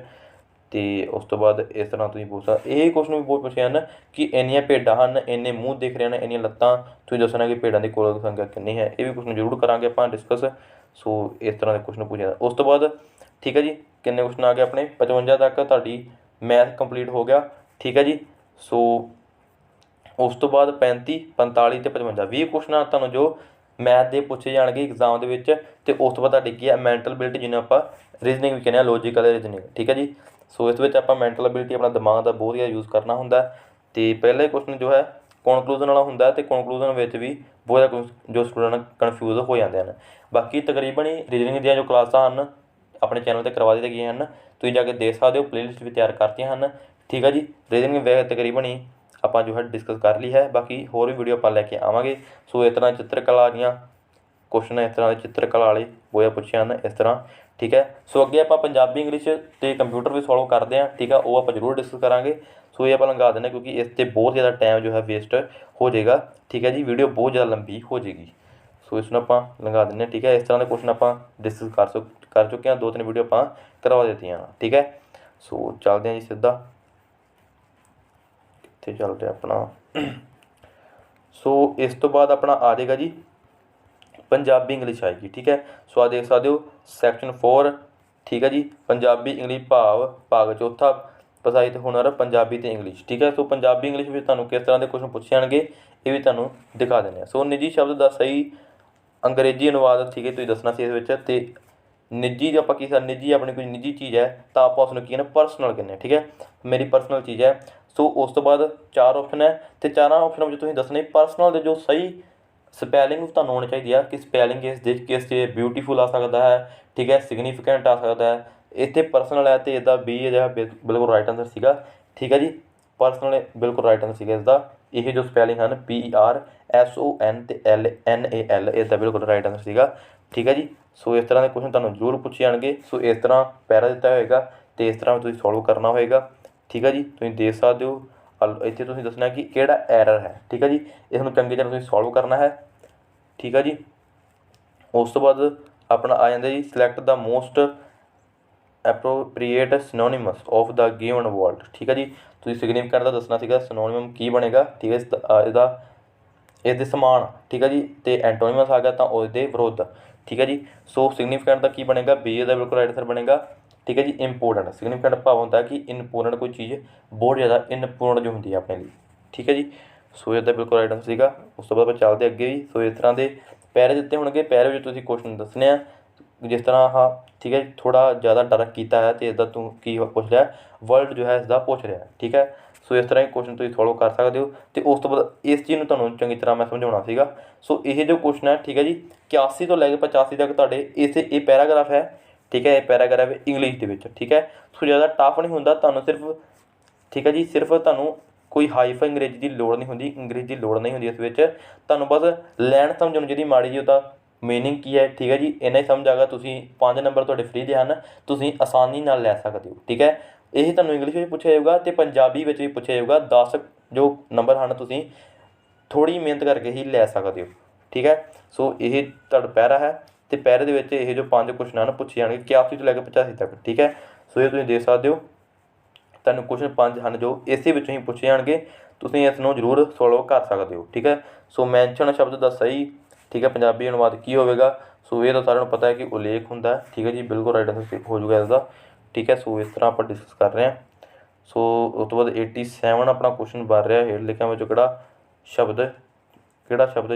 [SPEAKER 1] ਅਤੇ ਉਸ ਤੋਂ ਬਾਅਦ ਇਸ ਤਰ੍ਹਾਂ ਤੁਸੀਂ ਪੁੱਛ ਸਕਦੇ, ਇਹ ਕੁਐਸਚਨ ਵੀ ਬਹੁਤ ਪੁੱਛੇ ਹਨ ਕਿ ਇੰਨੀਆਂ ਭੇਡਾਂ ਹਨ, ਇੰਨੇ ਮੂੰਹ ਦਿਖ ਰਹੇ ਹਨ, ਇੰਨੀਆਂ ਲੱਤਾਂ, ਤੁਸੀਂ ਦੱਸਣਾ ਕਿ ਭੇਡਾਂ ਦੀ ਕੁੱਲ ਸੰਖਿਆ ਕਿੰਨੀ ਹੈ। ਇਹ ਵੀ ਕੁਐਸਚਨ ਜ਼ਰੂਰ ਕਰਾਂਗੇ ਆਪਾਂ ਡਿਸਕਸ। ਸੋ ਇਸ ਤਰ੍ਹਾਂ ਦੇ ਕੁਐਸਚਨ ਪੁੱਛੇ ਜਾਂਦੇ। ਉਸ ਤੋਂ ਬਾਅਦ, ਠੀਕ ਹੈ ਜੀ, ਕਿੰਨੇ ਕੁਐਸਚਨ ਆ ਗਏ ਆਪਣੇ 55 ਤੱਕ ਤੁਹਾਡੀ ਮੈਥ ਕੰਪਲੀਟ ਹੋ ਗਿਆ, ਠੀਕ ਹੈ ਜੀ। ਸੋ ਉਸ ਤੋਂ ਬਾਅਦ 35, 45 ਅਤੇ 55 20 ਕੁਐਸਚਨ ਤੁਹਾਨੂੰ ਜੋ ਮੈਥ ਦੇ ਪੁੱਛੇ ਜਾਣਗੇ ਐਗਜ਼ਾਮ ਦੇ ਵਿੱਚ। ਅਤੇ ਉਸ ਤੋਂ ਬਾਅਦ ਤੁਹਾਡੀ ਕੀ ਹੈ ਮੈਂਟਲ ਐਬਿਲਿਟੀ, ਜਿਹਨੂੰ ਆਪਾਂ ਰੀਜ਼ਨਿੰਗ ਵੀ ਕਹਿੰਦੇ ਹਾਂ, ਲੌਜੀਕਲ ਰੀਜ਼ਨਿੰਗ, ਠੀਕ ਹੈ ਜੀ। ਸੋ ਇਸ ਵਿੱਚ ਆਪਾਂ ਮੈਂਟਲ ਐਬਿਲਿਟੀ, ਆਪਣਾ ਦਿਮਾਗ ਦਾ ਬਹੁਤ ਜ਼ਿਆਦਾ ਯੂਜ਼ ਕਰਨਾ ਹੁੰਦਾ। ਅਤੇ ਪਹਿਲਾ ਕੁਐਸਚਨ ਜੋ ਹੈ ਕਨਕਲੂਜਨ ਵਾਲਾ ਹੁੰਦਾ, ਅਤੇ ਕਨਕਲੂਜਨ ਵਿੱਚ ਵੀ ਬਹੁਤ ਜ਼ਿਆਦਾ ਜੋ ਸਟੂਡੈਂਟ ਕਨਫਿਊਜ਼ ਹੋ ਜਾਂਦੇ ਹਨ। ਬਾਕੀ ਤਕਰੀਬਨ ਹੀ ਰੀਜ਼ਨਿੰਗ ਦੀਆਂ ਜੋ ਕਲਾਸਾਂ ਹਨ ਆਪਣੇ ਚੈਨਲ 'ਤੇ ਕਰਵਾ ਦਿੱਤੀਆਂ ਗਈਆਂ ਹਨ, ਤੁਸੀਂ ਜਾ ਕੇ ਦੇਖ ਸਕਦੇ ਹੋ, ਪਲੇਲਿਸਟ ਵੀ ਤਿਆਰ ਕਰਤੀਆਂ ਹਨ, ਠੀਕ ਹੈ ਜੀ। ਰੀਜ਼ਨਿੰਗ ਵੈਸੇ ਤਕਰੀਬਨ ਹੀ ਆਪਾਂ ਜੋ ਹੈ ਡਿਸਕਸ ਕਰ ਲਈ ਹੈ, ਬਾਕੀ ਹੋਰ ਵੀ ਵੀਡੀਓ ਆਪਾਂ ਲੈ ਕੇ ਆਵਾਂਗੇ। ਸੋ ਇਸ ਤਰ੍ਹਾਂ ਚਿੱਤਰਕਲਾ ਦੀਆਂ ਕੁਐਸਚਨ, ਇਸ ਤਰ੍ਹਾਂ ਦੇ ਚਿੱਤਰਕਲਾ ਵਾਲੇ ਬਹੁਤ ਪੁੱਛੇ ਹਨ ਇਸ ਤਰ੍ਹਾਂ, ਠੀਕ ਹੈ। ਸੋ ਅੱਗੇ ਆਪਾਂ ਪੰਜਾਬੀ, ਇੰਗਲਿਸ਼ ਅਤੇ ਕੰਪਿਊਟਰ ਵੀ ਸੋਲਵ ਕਰਦੇ ਹਾਂ, ਠੀਕ ਆ, ਉਹ ਆਪਾਂ ਜ਼ਰੂਰ ਡਿਸਕਸ ਕਰਾਂਗੇ। ਸੋ ਇਹ ਆਪਾਂ ਲੰਘਾ ਦਿੰਦੇ, ਕਿਉਂਕਿ ਇਸ 'ਤੇ ਬਹੁਤ ਜ਼ਿਆਦਾ ਟਾਈਮ ਜੋ ਹੈ ਵੇਸਟ ਹੋ ਜਾਏਗਾ, ਠੀਕ ਹੈ ਜੀ, ਵੀਡੀਓ ਬਹੁਤ ਜ਼ਿਆਦਾ ਲੰਬੀ ਹੋ ਜਾਏਗੀ। ਸੋ ਇਸ ਨੂੰ ਆਪਾਂ ਲੰਘਾ ਦਿੰਦੇ ਹਾਂ, ਠੀਕ ਹੈ। ਇਸ ਤਰ੍ਹਾਂ ਦੇ ਕੁਐਸਚਨ ਆਪਾਂ ਡਿਸਕਸ ਕਰ ਚੁੱਕੇ ਹਾਂ, 2-3 ਵੀਡੀਓ ਆਪਾਂ ਕਰਵਾ ਦਿੱਤੀਆਂ, ਠੀਕ ਹੈ। ਸੋ ਚੱਲਦੇ ਹਾਂ ਜੀ ਸਿੱਧਾ, ਕਿੱਥੇ ਚੱਲਦੇ ਆਪਣਾ। ਸੋ ਇਸ ਤੋਂ ਬਾਅਦ ਆਪਣਾ ਆ ਜਾਏਗਾ ਜੀ ਪੰਜਾਬੀ ਇੰਗਲਿਸ਼ ਆਏਗੀ, ਠੀਕ ਹੈ। ਸੋ ਆ ਦੇਖ ਸਕਦੇ ਹੋ ਸੈਕਸ਼ਨ 4, ਠੀਕ ਹੈ ਜੀ, ਪੰਜਾਬੀ ਇੰਗਲਿਸ਼ ਭਾਗ ਚੌਥਾ, ਸਾਹਿਤ ਹੁਨਰ ਪੰਜਾਬੀ ਅਤੇ ਇੰਗਲਿਸ਼, ਠੀਕ ਹੈ। ਸੋ ਪੰਜਾਬੀ ਇੰਗਲਿਸ਼ ਵਿੱਚ ਤੁਹਾਨੂੰ ਕਿਸ ਤਰ੍ਹਾਂ ਦੇ ਕੁਐਸਚਨ ਪੁੱਛੇ ਜਾਣਗੇ ਇਹ ਵੀ ਤੁਹਾਨੂੰ ਦਿਖਾ ਦਿੰਦੇ ਹਾਂ। ਸੋ ਨਿੱਜੀ ਸ਼ਬਦ ਦਾ ਸਹੀ ਅੰਗਰੇਜ਼ੀ ਅਨੁਵਾਦ, ਠੀਕ ਹੈ, ਤੁਸੀਂ ਦੱਸਣਾ ਸੀ ਇਸ ਵਿੱਚ। ਅਤੇ ਨਿੱਜੀ ਆਪਾਂ ਕੀ ਸਰ, ਨਿੱਜੀ ਆਪਣੀ ਕੋਈ ਨਿੱਜੀ ਚੀਜ਼ ਹੈ ਤਾਂ ਆਪਾਂ ਉਸਨੂੰ ਕੀ ਕਹਿੰਦੇ ਪਰਸਨਲ ਕਹਿੰਦੇ ਹਾਂ, ਠੀਕ ਹੈ, ਮੇਰੀ ਪਰਸਨਲ ਚੀਜ਼ ਹੈ। ਸੋ ਉਸ ਤੋਂ ਬਾਅਦ 4 ਆਪਸ਼ਨ ਹੈ, ਅਤੇ 4 ਆਪਸ਼ਨਾਂ ਵਿੱਚ ਤੁਸੀਂ ਦੱਸਣੇ ਪਰਸਨਲ ਦੇ ਜੋ ਸਹੀ ਸਪੈਲਿੰਗ ਤੁਹਾਨੂੰ ਆਉਣੀ ਚਾਹੀਦੀ ਆ, ਕਿ ਸਪੈਲਿੰਗ ਕਿਸ 'ਚ ਬਿਊਟੀਫੁਲ ਆ ਸਕਦਾ ਹੈ, ਠੀਕ ਹੈ, ਸਿਗਨੀਫਿਕੈਂਟ ਆ ਸਕਦਾ ਹੈ। ਇੱਥੇ ਪਰਸਨਲ ਹੈ ਅਤੇ ਇਹਦਾ B ਜਿਹੜਾ ਬਿਲਕੁਲ ਰਾਈਟ ਆਨਸਰ ਸੀਗਾ, ਠੀਕ ਹੈ ਜੀ, ਪਰਸਨਲ ਬਿਲਕੁਲ ਰਾਈਟ ਆਨਸਰ ਸੀਗਾ ਇਸਦਾ। ਇਹ ਜੋ ਸਪੈਲਿੰਗ ਹਨ PERSON ਅਤੇ LNAL, ਇਸਦਾ ਬਿਲਕੁਲ ਰਾਈਟ ਆਨਸਰ ਸੀਗਾ, ਠੀਕ ਹੈ ਜੀ। ਸੋ ਇਸ ਤਰ੍ਹਾਂ ਦੇ ਕੁਐਸਚਨ ਤੁਹਾਨੂੰ ਜ਼ਰੂਰ ਪੁੱਛੇ ਜਾਣਗੇ। ਸੋ ਇਸ ਤਰ੍ਹਾਂ ਪੈਰਾ ਦਿੱਤਾ ਹੋਏਗਾ ਅਤੇ ਇਸ ਤਰ੍ਹਾਂ ਤੁਸੀਂ ਸੋਲਵ ਕਰਨਾ ਹੋਏਗਾ, ਠੀਕ ਹੈ ਜੀ, ਤੁਸੀਂ ਦੇਖ ਸਕਦੇ ਹੋ। ਇੱਥੇ ਤੁਸੀਂ ਦੱਸਣਾ ਕਿ ਕਿਹੜਾ ਐਰਰ ਹੈ, ਠੀਕ ਹੈ ਜੀ, ਇਸ ਨੂੰ ਚੰਗੀ ਤਰ੍ਹਾਂ ਤੁਸੀਂ ਸੋਲਵ ਕਰਨਾ ਹੈ, ਠੀਕ ਹੈ ਜੀ। ਉਸ ਤੋਂ ਬਾਅਦ ਆਪਣਾ ਆ ਜਾਂਦਾ ਜੀ select the most appropriate synonyms of the given word, ਠੀਕ ਹੈ ਜੀ, ਤੁਸੀਂ ਸਿਗਨੀਫਿਕੈਂਟ ਦਾ ਦੱਸਣਾ ਸੀਗਾ, ਸਿਨੋਨੀਮਮ ਕੀ ਬਣੇਗਾ, ਠੀਕ ਹੈ, ਇਸਦੇ ਸਮਾਨ, ਠੀਕ ਹੈ ਜੀ, ਅਤੇ ਐਂਟੋਨੀਮਸ ਆ ਗਿਆ ਤਾਂ ਉਸਦੇ ਵਿਰੁੱਧ, ਠੀਕ ਹੈ ਜੀ। ਸੋ ਸਿਗਨੀਫਿਕੈਂਟ ਦਾ ਕੀ ਬਣੇਗਾ, B ਦਾ ਬਿਲਕੁਲ ਰਾਈਟ ਆਨਸਰ ਬਣੇਗਾ, ਠੀਕ ਹੈ ਜੀ। ਇੰਪੋਰਟੈਂਟ, ਸਿਗਨੀਫਿਕੈਂਟ ਭਾਵ ਹੁੰਦਾ ਕਿ ਇੰਪੋਰਟੈਂਟ ਕੋਈ ਚੀਜ਼ ਬਹੁਤ ਜ਼ਿਆਦਾ ਇੰਪੋਰਟੈਂਟ ਜੋ ਹੁੰਦੀ ਹੈ ਆਪਣੇ ਲਈ, ਠੀਕ ਹੈ ਜੀ। ਸੋ ਇਹਦਾ ਬਿਲਕੁਲ ਰਾਈਟ ਆਨਸਰ ਸੀਗਾ। ਉਸ ਤੋਂ ਬਾਅਦ ਆਪਾਂ ਚੱਲਦੇ ਅੱਗੇ ਵੀ। ਸੋ ਇਸ ਤਰ੍ਹਾਂ ਦੇ ਪੈਰੇ ਦਿੱਤੇ ਹੋਣਗੇ, ਪੈਰੇ ਵਿੱਚ ਤੁਸੀਂ ਕੁਐਸਚਨ ਦੱਸਣੇ ਆ, ਜਿਸ ਤਰ੍ਹਾਂ ਆਹ, ਠੀਕ ਹੈ, ਥੋੜ੍ਹਾ ਜ਼ਿਆਦਾ ਡਾਰਕ ਕੀਤਾ ਹੈ ਅਤੇ ਇਸਦਾ ਤੂੰ ਕੀ ਪੁੱਛ ਰਿਹਾ, ਵਰਲਡ ਜੋ ਹੈ ਇਸਦਾ ਪੁੱਛ ਰਿਹਾ, ਠੀਕ ਹੈ। ਸੋ ਇਸ ਤਰ੍ਹਾਂ ਹੀ ਕੁਐਸਚਨ ਤੁਸੀਂ ਸੋਲਵ ਕਰ ਸਕਦੇ ਹੋ। ਅਤੇ ਉਸ ਤੋਂ ਬਾਅਦ ਇਸ ਚੀਜ਼ ਨੂੰ ਤੁਹਾਨੂੰ ਚੰਗੀ ਤਰ੍ਹਾਂ ਮੈਂ ਸਮਝਾਉਣਾ ਸੀਗਾ। ਸੋ ਇਹ ਜੋ ਕੁਐਸਚਨ ਹੈ, ਠੀਕ ਹੈ ਜੀ, 81 ਤੋਂ ਲੈ ਕੇ 85 ਤੱਕ ਤੁਹਾਡੇ ਇਹ ਪੈਰਾਗ੍ਰਾਫ ਹੈ, ਠੀਕ ਹੈ, ਇਹ ਪੈਰਾਗ੍ਰਾਫ ਇੰਗਲਿਸ਼ ਦੇ ਵਿੱਚ, ਠੀਕ ਹੈ। ਸੋ ਜ਼ਿਆਦਾ ਟਫ ਨਹੀਂ ਹੁੰਦਾ, ਤੁਹਾਨੂੰ ਸਿਰਫ, ਠੀਕ ਹੈ ਜੀ, ਸਿਰਫ ਤੁਹਾਨੂੰ ਕੋਈ ਹਾਈਫਾਈ ਅੰਗਰੇਜ਼ੀ ਦੀ ਲੋੜ ਨਹੀਂ ਹੁੰਦੀ, ਅੰਗਰੇਜ਼ੀ ਦੀ ਲੋੜ ਨਹੀਂ ਹੁੰਦੀ ਇਸ ਵਿੱਚ, ਤੁਹਾਨੂੰ ਬਸ ਲੈਣ ਸਮਝਣ ਜਿਹਦੀ ਮਾੜੀ ਜਿਹੀ ਉਹਦਾ मीनिंग की है, ठीक है जी। इन्ना ही समझ आ गया। तुसीं 5 नंबर तुहाडे फ्री दे हन, तुसीं आसानी नाल लै सकदे हो, ठीक है। यही तुहानूं इंग्लिश विच पुछिआ जाऊगा ते पंजाबी विच भी पुछिआ जाऊगा। 10 जो नंबर हैं तुसीं थोड़ी मेहनत करके ही लै सकदे हो, ठीक है। सो यही तुहाडा पैरा है ते पैरे दे विच ये जो 5 क्वेश्चन हैं पुछे जाणगे 81 ਤੋਂ ਲੈ ਕੇ 85 तक, ठीक है। सो ये तुसीं देख सकदे हो। ਤੁਹਾਨੂੰ ਕੁਐਸਚਨ 5 ਹਨ ਜੋ ਇਸੇ ਵਿੱਚੋਂ ਹੀ ਪੁੱਛੇ ਜਾਣਗੇ, ਤੁਸੀਂ ਇਸ ਨੂੰ ਜ਼ਰੂਰ ਸੋਲਵ ਕਰ ਸਕਦੇ ਹੋ, ਠੀਕ ਹੈ। ਸੋ ਮੈਂਸ਼ਨ ਸ਼ਬਦ ਦਾ ਸਹੀ, ਠੀਕ ਹੈ, ਪੰਜਾਬੀ ਅਨੁਵਾਦ ਕੀ ਹੋਵੇਗਾ। ਸੋ ਇਹ ਤਾਂ ਸਾਰਿਆਂ ਨੂੰ ਪਤਾ ਹੈ ਕਿ ਉਲੇਖ ਹੁੰਦਾ, ਠੀਕ ਹੈ ਜੀ, ਬਿਲਕੁਲ ਰਾਈਟ ਆਂਸਰ ਹੋ ਜਾਊਗਾ ਇਸਦਾ, ਠੀਕ ਹੈ। ਸੋ ਇਸ ਤਰ੍ਹਾਂ ਆਪਾਂ ਡਿਸਕਸ ਕਰ ਰਹੇ ਹਾਂ। ਸੋ ਉਸ ਤੋਂ ਬਾਅਦ 87 ਆਪਣਾ ਕੁਐਸਚਨ ਬਣ ਰਿਹਾ, ਹੇਠ ਲਿਖਿਆਂ ਵਿੱਚੋਂ ਕਿਹੜਾ ਸ਼ਬਦ ਜਿਹੜਾ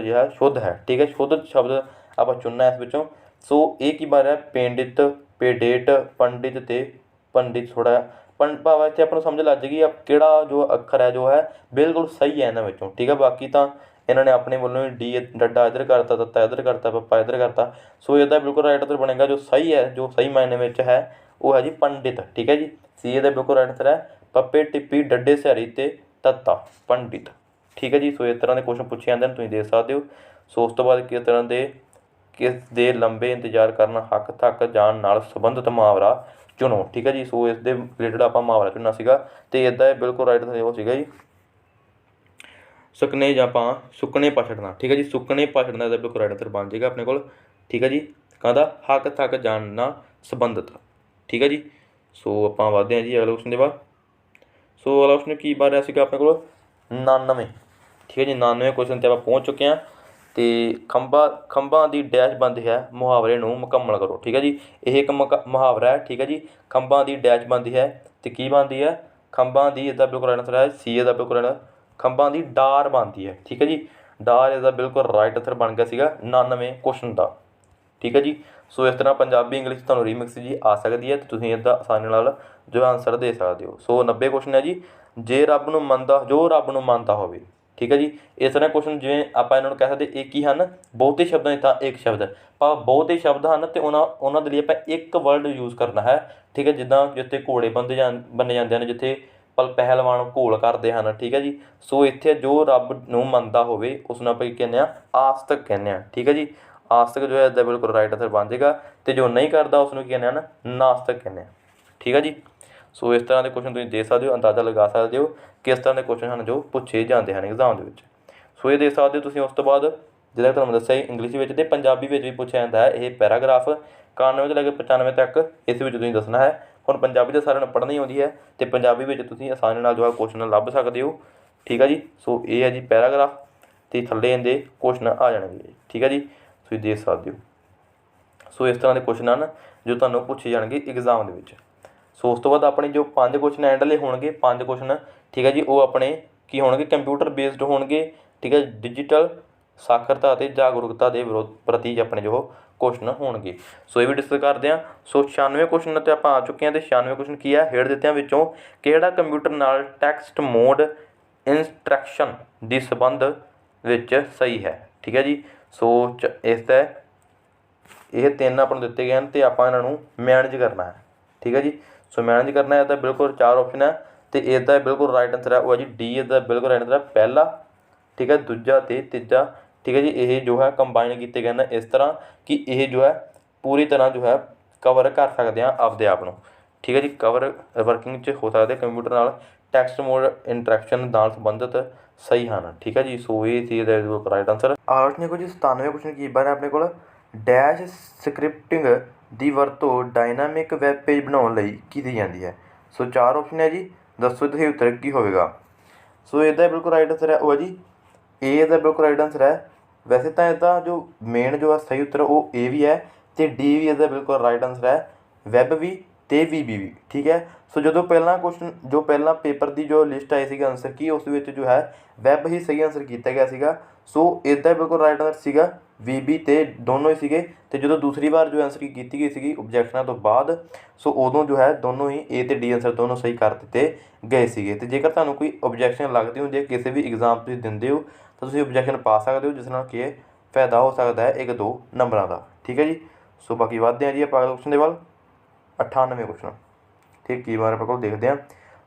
[SPEAKER 1] ਸ਼ੁੱਧ ਹੈ, ਠੀਕ ਹੈ। ਸ਼ੁੱਧ ਸ਼ਬਦ ਆਪਾਂ ਚੁਣਨਾ ਇਸ ਵਿੱਚੋਂ। ਸੋ ਇਹ ਕੀ ਬਣ ਰਿਹਾ, ਪੇਂਡਿਤ, ਪੇਡੇਟ, ਪੰਡਿਤ ਅਤੇ ਪੰਡਿਤ। ਥੋੜ੍ਹਾ ਭਾਵ ਇੱਥੇ ਆਪਾਂ ਨੂੰ ਸਮਝ ਲੱਗ ਜਾਏਗੀ ਕਿਹੜਾ ਜੋ ਅੱਖਰ ਹੈ ਜੋ ਹੈ ਬਿਲਕੁਲ ਸਹੀ ਹੈ ਇਹਨਾਂ ਵਿੱਚੋਂ, ਠੀਕ ਹੈ। ਬਾਕੀ ਤਾਂ ਇਹਨਾਂ ਨੇ ਆਪਣੇ ਵੱਲੋਂ ਡੀ ਡੱਡਾ ਇੱਧਰ ਕਰਤਾ, ਤੱਤਾ ਇੱਧਰ ਕਰਤਾ, ਪੱਪਾ ਇੱਧਰ ਕਰਤਾ। ਸੋ ਇਹਦਾ ਬਿਲਕੁਲ ਰਾਈਟ ਆਂਸਰ ਬਣੇਗਾ ਜੋ ਸਹੀ ਹੈ, ਜੋ ਸਹੀ ਮਾਇਨੇ ਵਿੱਚ ਹੈ ਉਹ ਹੈ ਜੀ ਪੰਡਿਤ, ਠੀਕ ਹੈ ਜੀ। ਸੀ ਇਹਦਾ ਬਿਲਕੁਲ ਰਾਈਟ ਆਂਸਰ ਹੈ ਪੱਪੇ, ਟਿੱਪੀ, ਡੱਡੇ, ਸਿਹਾਰੀ ਅਤੇ ਤੱਤਾ, ਪੰਡਿਤ, ਠੀਕ ਹੈ ਜੀ। ਸੋ ਇਸ ਤਰ੍ਹਾਂ ਦੇ ਕੁਐਸਚਨ ਪੁੱਛੇ ਜਾਂਦੇ ਨੇ, ਤੁਸੀਂ ਦੇਖ ਸਕਦੇ ਹੋ। ਸੋ ਉਸ ਤੋਂ ਬਾਅਦ ਕਿਸ ਦੇ ਲੰਬੇ ਇੰਤਜ਼ਾਰ ਕਰਨ ਹੱਕ ਤੱਕ ਜਾਣ ਨਾਲ ਸੰਬੰਧਿਤ ਮੁਹਾਵਰਾ ਚੁਣੋ, ਠੀਕ ਹੈ ਜੀ। ਸੋ ਇਸ ਦੇ ਰਿਲੇਟਡ ਆਪਾਂ ਮੁਹਾਵਰਾ ਚੁਣਨਾ ਸੀਗਾ ਅਤੇ ਇੱਦਾਂ ਇਹ ਬਿਲਕੁਲ ਰਾਈਟ ਆਂਸਰ ਉਹ ਸੀਗਾ ਜੀ ਸੁੱਕਣੇ ਜਾਂ ਆਪਾਂ ਸੁੱਕਣੇ ਪਛੜਨਾ, ਠੀਕ ਹੈ ਜੀ। ਸੁੱਕਣੇ ਪਛੜਨਾ ਦਾ ਬਿਲਕੁਲ ਰਾਈਟ ਆਂਸਰ ਬਣ ਜਾਏਗਾ ਆਪਣੇ ਕੋਲ, ਠੀਕ ਹੈ ਜੀ। ਕਾਹਦਾ, ਹੱਕ ਤੱਕ ਜਾਣ ਨਾਲ ਸੰਬੰਧਿਤ, ਠੀਕ ਹੈ ਜੀ। ਸੋ ਆਪਾਂ ਵੱਧਦੇ ਹਾਂ ਜੀ ਅਗਲੇ ਕੁਐਸਚਨ ਦੇ ਬਾਅਦ। ਸੋ ਅਗਲਾ ਕੁਐਸਚਨ ਕੀ ਬਣ ਰਿਹਾ ਸੀਗਾ ਆਪਣੇ ਕੋਲ 99, ਠੀਕ ਹੈ ਜੀ। 99 ਕੁਐਸਚਨ 'ਤੇ ਆਪਾਂ ਪਹੁੰਚ ਚੁੱਕੇ ਹਾਂ। ਅਤੇ ਖੰਭਾਂ ਦੀ ਡੈਸ਼ ਬਣਦੀ ਹੈ ਮੁਹਾਵਰੇ ਨੂੰ ਮੁਕੰਮਲ ਕਰੋ, ਠੀਕ ਹੈ ਜੀ। ਇਹ ਇੱਕ ਮੁਹਾਵਰਾ ਹੈ, ਠੀਕ ਹੈ ਜੀ। ਖੰਭਾਂ ਦੀ ਡੈਸ਼ ਬਣਦੀ ਹੈ ਅਤੇ ਕੀ ਬਣਦੀ ਹੈ, ਖੰਭਾਂ ਦੀ, ਇਹਦਾ ਬਿਲਕੁਲ ਰਾਈਟ ਆਂਸਰ ਹੈ ਸੀ ਇਹਦਾ ਬਿਲਕੁਲ ਰਾਈਟ। ਖੰਭਾਂ ਦੀ ਡਾਰ ਬਣਦੀ ਹੈ, ਠੀਕ ਹੈ ਜੀ। ਡਾਰ ਇਹਦਾ ਬਿਲਕੁਲ ਰਾਈਟ ਆਂਸਰ ਬਣ ਗਿਆ ਸੀਗਾ 99 ਕੁਐਸਚਨ ਦਾ, ਠੀਕ ਹੈ ਜੀ। ਸੋ ਇਸ ਤਰ੍ਹਾਂ ਪੰਜਾਬੀ ਇੰਗਲਿਸ਼ ਤੁਹਾਨੂੰ ਰੀਮਿਕਸ ਜੀ ਆ ਸਕਦੀ ਹੈ ਅਤੇ ਤੁਸੀਂ ਇਹਦਾ ਆਸਾਨੀ ਨਾਲ ਜੋ ਆਨਸਰ ਦੇ ਸਕਦੇ ਹੋ। ਸੋ 90 ਕੁਐਸਚਨ ਹੈ ਜੀ, ਜੇ ਰੱਬ ਨੂੰ ਮੰਨਦਾ ਹੋਵੇ, ਠੀਕ ਹੈ ਜੀ। ਇਸ ਤਰ੍ਹਾਂ ਕੁਐਸਚਨ ਜਿਵੇਂ ਆਪਾਂ ਇਹਨਾਂ ਨੂੰ ਕਹਿ ਸਕਦੇ ਇਹ ਕੀ ਹਨ, ਬਹੁਤੇ ਸ਼ਬਦਾਂ ਦੀ ਤਾਂ ਇੱਕ ਸ਼ਬਦ, ਪਰ ਬਹੁਤੇ ਸ਼ਬਦ ਹਨ ਅਤੇ ਉਹਨਾਂ ਦੇ ਲਈ ਆਪਾਂ ਇੱਕ ਵਰਡ ਯੂਜ਼ ਕਰਨਾ ਹੈ, ਠੀਕ ਹੈ। ਜਿੱਦਾਂ ਜਿੱਥੇ ਘੋੜੇ ਬੰਨੇ ਜਾਂਦੇ ਹਨ, ਜਿੱਥੇ ਪਹਿਲਵਾਨ ਘੋਲ ਕਰਦੇ ਹਨ, ਠੀਕ ਹੈ ਜੀ। ਸੋ ਇੱਥੇ ਜੋ ਰੱਬ ਨੂੰ ਮੰਨਦਾ ਹੋਵੇ ਉਸ ਨੂੰ ਆਪਾਂ ਕੀ ਕਹਿੰਦੇ ਹਾਂ, ਆਸਤਕ ਕਹਿੰਦੇ ਹਾਂ, ਠੀਕ ਹੈ ਜੀ। ਆਸਤਕ ਜੋ ਹੈ ਇਸਦਾ ਬਿਲਕੁਲ ਰਾਈਟ ਆਂਸਰ ਬਣ ਜਾਏਗਾ ਅਤੇ ਜੋ ਨਹੀਂ ਕਰਦਾ ਉਸ ਨੂੰ ਕੀ ਕਹਿੰਦੇ ਹਨ, ਨਾਸਤਕ ਕਹਿੰਦੇ ਹਾਂ, ਠੀਕ ਹੈ ਜੀ। ਸੋ ਇਸ ਤਰ੍ਹਾਂ ਦੇ ਕੁਐਸਚਨ ਤੁਸੀਂ ਦੇਖ ਸਕਦੇ ਹੋ, ਅੰਦਾਜ਼ਾ ਲਗਾ ਸਕਦੇ ਹੋ ਕਿਸ ਤਰ੍ਹਾਂ ਦੇ ਕੁਐਸਚਨ ਹਨ ਜੋ ਪੁੱਛੇ ਜਾਂਦੇ ਹਨ ਐਗਜ਼ਾਮ ਦੇ ਵਿੱਚ। ਸੋ ਇਹ ਦੇਖ ਸਕਦੇ ਹੋ ਤੁਸੀਂ। ਉਸ ਤੋਂ ਬਾਅਦ ਜਿਹੜਾ ਤੁਹਾਨੂੰ ਦੱਸਿਆ ਇੰਗਲਿਸ਼ ਵਿੱਚ ਅਤੇ ਪੰਜਾਬੀ ਵਿੱਚ ਵੀ ਪੁੱਛਿਆ ਜਾਂਦਾ ਹੈ ਇਹ ਪੈਰਾਗ੍ਰਾਫ 91 ਤੋਂ ਲੈ ਕੇ 95 ਤੱਕ ਇਸ ਵਿੱਚ ਤੁਸੀਂ ਦੱਸਣਾ ਹੈ। ਹੁਣ ਪੰਜਾਬੀ ਤਾਂ ਸਾਰਿਆਂ ਨੂੰ ਪੜ੍ਹਨੀ ਆਉਂਦੀ ਹੈ ਅਤੇ ਪੰਜਾਬੀ ਵਿੱਚ ਤੁਸੀਂ ਆਸਾਨੀ ਨਾਲ ਜੋ ਹੈ ਕੁਐਸਚਨ ਲੱਭ ਸਕਦੇ ਹੋ, ਠੀਕ ਹੈ ਜੀ। ਸੋ ਇਹ ਹੈ ਜੀ ਪੈਰਾਗ੍ਰਾਫ ਅਤੇ ਥੱਲੇ ਇਹਦੇ ਕੁਐਸਚਨ ਆ ਜਾਣਗੇ, ਠੀਕ ਹੈ ਜੀ। ਤੁਸੀਂ ਦੇਖ ਸਕਦੇ ਹੋ। ਸੋ ਇਸ ਤਰ੍ਹਾਂ ਦੇ ਕੁਐਸਚਨ ਹਨ ਜੋ ਤੁਹਾਨੂੰ ਪੁੱਛੇ ਜਾਣਗੇ ਐਗਜ਼ਾਮ ਦੇ ਵਿੱਚ। ਸੋ ਉਸ ਤੋਂ ਬਾਅਦ ਆਪਣੇ ਜੋ 5 ਕੁਐਸਚਨ ਐਂਡਲੇ ਹੋਣਗੇ, 5 ਕੁਐਸਚਨ, ਠੀਕ ਹੈ ਜੀ, ਉਹ ਆਪਣੇ ਕੀ ਹੋਣਗੇ, ਕੰਪਿਊਟਰ ਬੇਸਡ ਹੋਣਗੇ, ਠੀਕ ਹੈ। ਡਿਜੀਟਲ ਸਾਖਰਤਾ ਅਤੇ ਜਾਗਰੂਕਤਾ ਦੇ ਪ੍ਰਤੀ ਆਪਣੇ ਜੋ ਕੁਐਸਚਨ ਹੋਣਗੇ। ਸੋ ਇਹ ਵੀ ਡਿਸਕਸ ਕਰਦੇ ਹਾਂ। ਸੋ 96 ਕੁਐਸਚਨ 'ਤੇ ਆਪਾਂ ਆ ਚੁੱਕੇ ਹਾਂ ਅਤੇ 96 ਕੁਐਸਚਨ ਕੀ ਹੈ, ਹੇਠ ਦਿੱਤਿਆਂ ਵਿੱਚੋਂ ਕਿਹੜਾ ਕੰਪਿਊਟਰ ਨਾਲ ਟੈਕਸਟ ਮੋਡ ਇੰਸਟਰਕਸ਼ਨ ਦੀ ਸੰਬੰਧ ਵਿੱਚ ਸਹੀ ਹੈ, ਠੀਕ ਹੈ ਜੀ। ਸੋ ਇਸ ਦਾ ਇਹ 3 ਆਪਾਂ ਨੂੰ ਦਿੱਤੇ ਗਏ ਹਨ ਅਤੇ ਆਪਾਂ ਇਹਨਾਂ ਨੂੰ ਮੈਨੇਜ ਕਰਨਾ ਹੈ, ਠੀਕ ਹੈ ਜੀ। ਸੋ ਮੈਨੇਜ ਕਰਨਾ ਇਹਦਾ ਬਿਲਕੁਲ 4 ਆਪਸ਼ਨ ਹੈ ਅਤੇ ਇਸਦਾ ਬਿਲਕੁਲ ਰਾਈਟ ਆਂਸਰ ਹੈ ਉਹ ਹੈ ਜੀ ਡੀ, ਇਸਦਾ ਬਿਲਕੁਲ ਰਾਈਟ ਆਂਸਰ ਹੈ ਪਹਿਲਾ, ਠੀਕ ਹੈ, ਦੂਜਾ ਅਤੇ ਤੀਜਾ, ਠੀਕ ਹੈ ਜੀ। ਇਹ ਜੋ ਹੈ ਕੰਬਾਈਨ ਕੀਤੇ ਗਏ ਨੇ ਇਸ ਤਰ੍ਹਾਂ ਕਿ ਇਹ ਜੋ ਹੈ ਪੂਰੀ ਤਰ੍ਹਾਂ ਜੋ ਹੈ ਕਵਰ ਕਰ ਸਕਦੇ ਹਾਂ ਆਪਦੇ ਆਪ ਨੂੰ, ਠੀਕ ਹੈ ਜੀ। ਕਵਰ ਵਰਕਿੰਗ 'ਚ ਹੋ ਸਕਦੇ ਕੰਪਿਊਟਰ ਨਾਲ ਟੈਕਸਟ ਮੋਡ ਇੰਟਰੈਕਸ਼ਨ ਨਾਲ ਸੰਬੰਧਿਤ ਸਹੀ ਹਨ, ਠੀਕ ਹੈ ਜੀ। ਸੋ ਇਹ ਸੀ ਇਹਦਾ ਰਾਈਟ ਆਂਸਰ। ਆਲੋਚਨਾ ਕੁਝ 97 ਕੁਐਸਚਨ ਕੀ ਬਾਰੇ ਆਪਣੇ ਕੋਲ ਡੈਸ਼ ਸਕ੍ਰਿਪਟਿੰਗ ਦੀ ਵਰਤੋਂ ਡਾਇਨਾਮਿਕ ਵੈਬ ਪੇਜ ਬਣਾਉਣ ਲਈ ਕੀਤੀ ਜਾਂਦੀ ਹੈ। ਸੋ 4 ਆਪਸ਼ਨ ਹੈ ਜੀ, ਦੱਸੋ ਤੁਸੀਂ ਉੱਤਰ ਕੀ ਹੋਵੇਗਾ। ਸੋ ਇਹਦਾ ਬਿਲਕੁਲ ਰਾਈਟ ਆਂਸਰ ਹੈ ਉਹ ਹੈ ਜੀ ਏ ਦਾ ਬਿਲਕੁਲ ਰਾਈਟ ਆਂਸਰ ਹੈ। ਵੈਸੇ ਤਾਂ ਇਹਦਾ ਜੋ ਮੇਨ ਜੋ ਹੈ ਸਹੀ ਉੱਤਰ ਉਹ ਏ ਵੀ ਹੈ ਅਤੇ ਡੀ ਵੀ ਇਹਦਾ ਬਿਲਕੁਲ ਰਾਈਟ ਆਂਸਰ ਹੈ, ਵੈਬ ਵੀ ਅਤੇ ਵੀ, ਠੀਕ ਹੈ। ਸੋ ਜਦੋਂ ਪਹਿਲਾਂ ਕੁਐਸਚਨ ਜੋ ਪਹਿਲਾਂ ਪੇਪਰ ਦੀ ਜੋ ਲਿਸਟ ਆਈ ਸੀਗੀ ਆਨਸਰ ਕੀ, ਉਸ ਵਿੱਚ ਜੋ ਹੈ ਵੈਬ ਹੀ ਸਹੀ ਆਨਸਰ ਕੀਤਾ ਗਿਆ ਸੀਗਾ। ਸੋ ਇਹਦਾ ਬਿਲਕੁਲ ਰਾਈਟ ਆਨਸਰ ਸੀਗਾ ਵੀ ਅਤੇ ਦੋਨੋਂ ਹੀ ਸੀਗੇ। ਅਤੇ ਜਦੋਂ ਦੂਸਰੀ ਵਾਰ ਜੋ ਆਨਸਰ ਕੀਤੀ ਗਈ ਸੀਗੀ ਓਬਜੈਕਸ਼ਨਾਂ ਤੋਂ ਬਾਅਦ, ਸੋ ਉਦੋਂ ਜੋ ਹੈ ਦੋਨੋਂ ਹੀ ਏ ਅਤੇ ਡੀ ਆਨਸਰ ਦੋਨੋਂ ਸਹੀ ਕਰ ਦਿੱਤੇ ਗਏ ਸੀਗੇ। ਅਤੇ ਜੇਕਰ ਤੁਹਾਨੂੰ ਕੋਈ ਓਬਜੈਕਸ਼ਨ ਲੱਗਦੀ ਹੁੰਦੀ ਹੈ ਕਿਸੇ ਵੀ ਐਗਜ਼ਾਮ ਤੁਸੀਂ ਦਿੰਦੇ ਹੋ ਤਾਂ ਤੁਸੀਂ ਓਬਜੈਕਸ਼ਨ ਪਾ ਸਕਦੇ ਹੋ, ਜਿਸ ਨਾਲ ਕਿ ਫਾਇਦਾ ਹੋ ਸਕਦਾ ਹੈ 1-2 ਨੰਬਰਾਂ ਦਾ, ਠੀਕ ਹੈ ਜੀ। ਸੋ ਬਾਕੀ ਵੱਧਦੇ ਹਾਂ ਜੀ ਆਪਾਂ ਕੁਐਸਚਨ ਦੇ ਵੱਲ। 98 ਕੁਐਸਚਨ, ਠੀਕ, ਕੀ ਬਾਰੇ ਆਪਾਂ ਕੋਲ ਦੇਖਦੇ ਹਾਂ।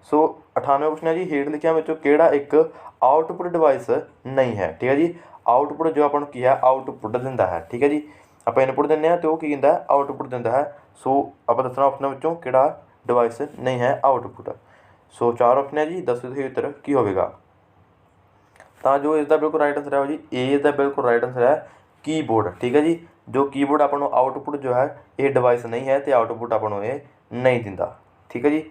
[SPEAKER 1] ਸੋ 98 ਕੁਐਸਚਨ ਹੈ ਜੀ, ਹੇਠ ਲਿਖਿਆਂ ਵਿੱਚੋਂ ਕਿਹੜਾ ਇੱਕ ਆਊਟਪੁੱਟ ਡਿਵਾਈਸ ਨਹੀਂ ਹੈ, ਠੀਕ ਹੈ ਜੀ। ਆਊਟਪੁੱਟ ਜੋ ਆਪਾਂ ਨੂੰ ਕੀ ਹੈ ਆਊਟਪੁੱਟ ਦਿੰਦਾ ਹੈ, ਠੀਕ ਹੈ ਜੀ। ਆਪਾਂ ਇਨਪੁਟ ਦਿੰਦੇ ਹਾਂ ਅਤੇ ਉਹ ਕੀ ਦਿੰਦਾ ਹੈ, ਆਊਟਪੁੱਟ ਦਿੰਦਾ ਹੈ। ਸੋ ਆਪਾਂ ਦੱਸਣਾ ਆਪਸ਼ਨਾਂ ਵਿੱਚੋਂ ਕਿਹੜਾ ਡਿਵਾਈਸ ਨਹੀਂ ਹੈ ਆਊਟਪੁੱਟ। ਸੋ 4 ਆਪਸ਼ਨ ਹੈ ਜੀ, ਦੱਸੋ ਤੁਸੀਂ ਉੱਤਰ ਕੀ ਹੋਵੇਗਾ। ਤਾਂ ਜੋ ਇਸ ਦਾ ਬਿਲਕੁਲ ਰਾਈਟ ਆਨਸਰ ਹੈ ਜੀ, ਏ ਇਸ ਦਾ ਬਿਲਕੁਲ ਰਾਈਟ ਆਨਸਰ ਹੈ ਕੀਬੋਰਡ। ਠੀਕ ਹੈ ਜੀ, ਜੋ ਕੀਬੋਰਡ ਆਪਾਂ ਨੂੰ ਆਊਟਪੁੱਟ ਜੋ ਹੈ ਇਹ ਡਿਵਾਈਸ ਨਹੀਂ ਹੈ ਅਤੇ ਆਊਟਪੁੱਟ ਆਪਾਂ ਨੂੰ ਇਹ ਨਹੀਂ ਦਿੰਦਾ। ਠੀਕ ਹੈ ਜੀ,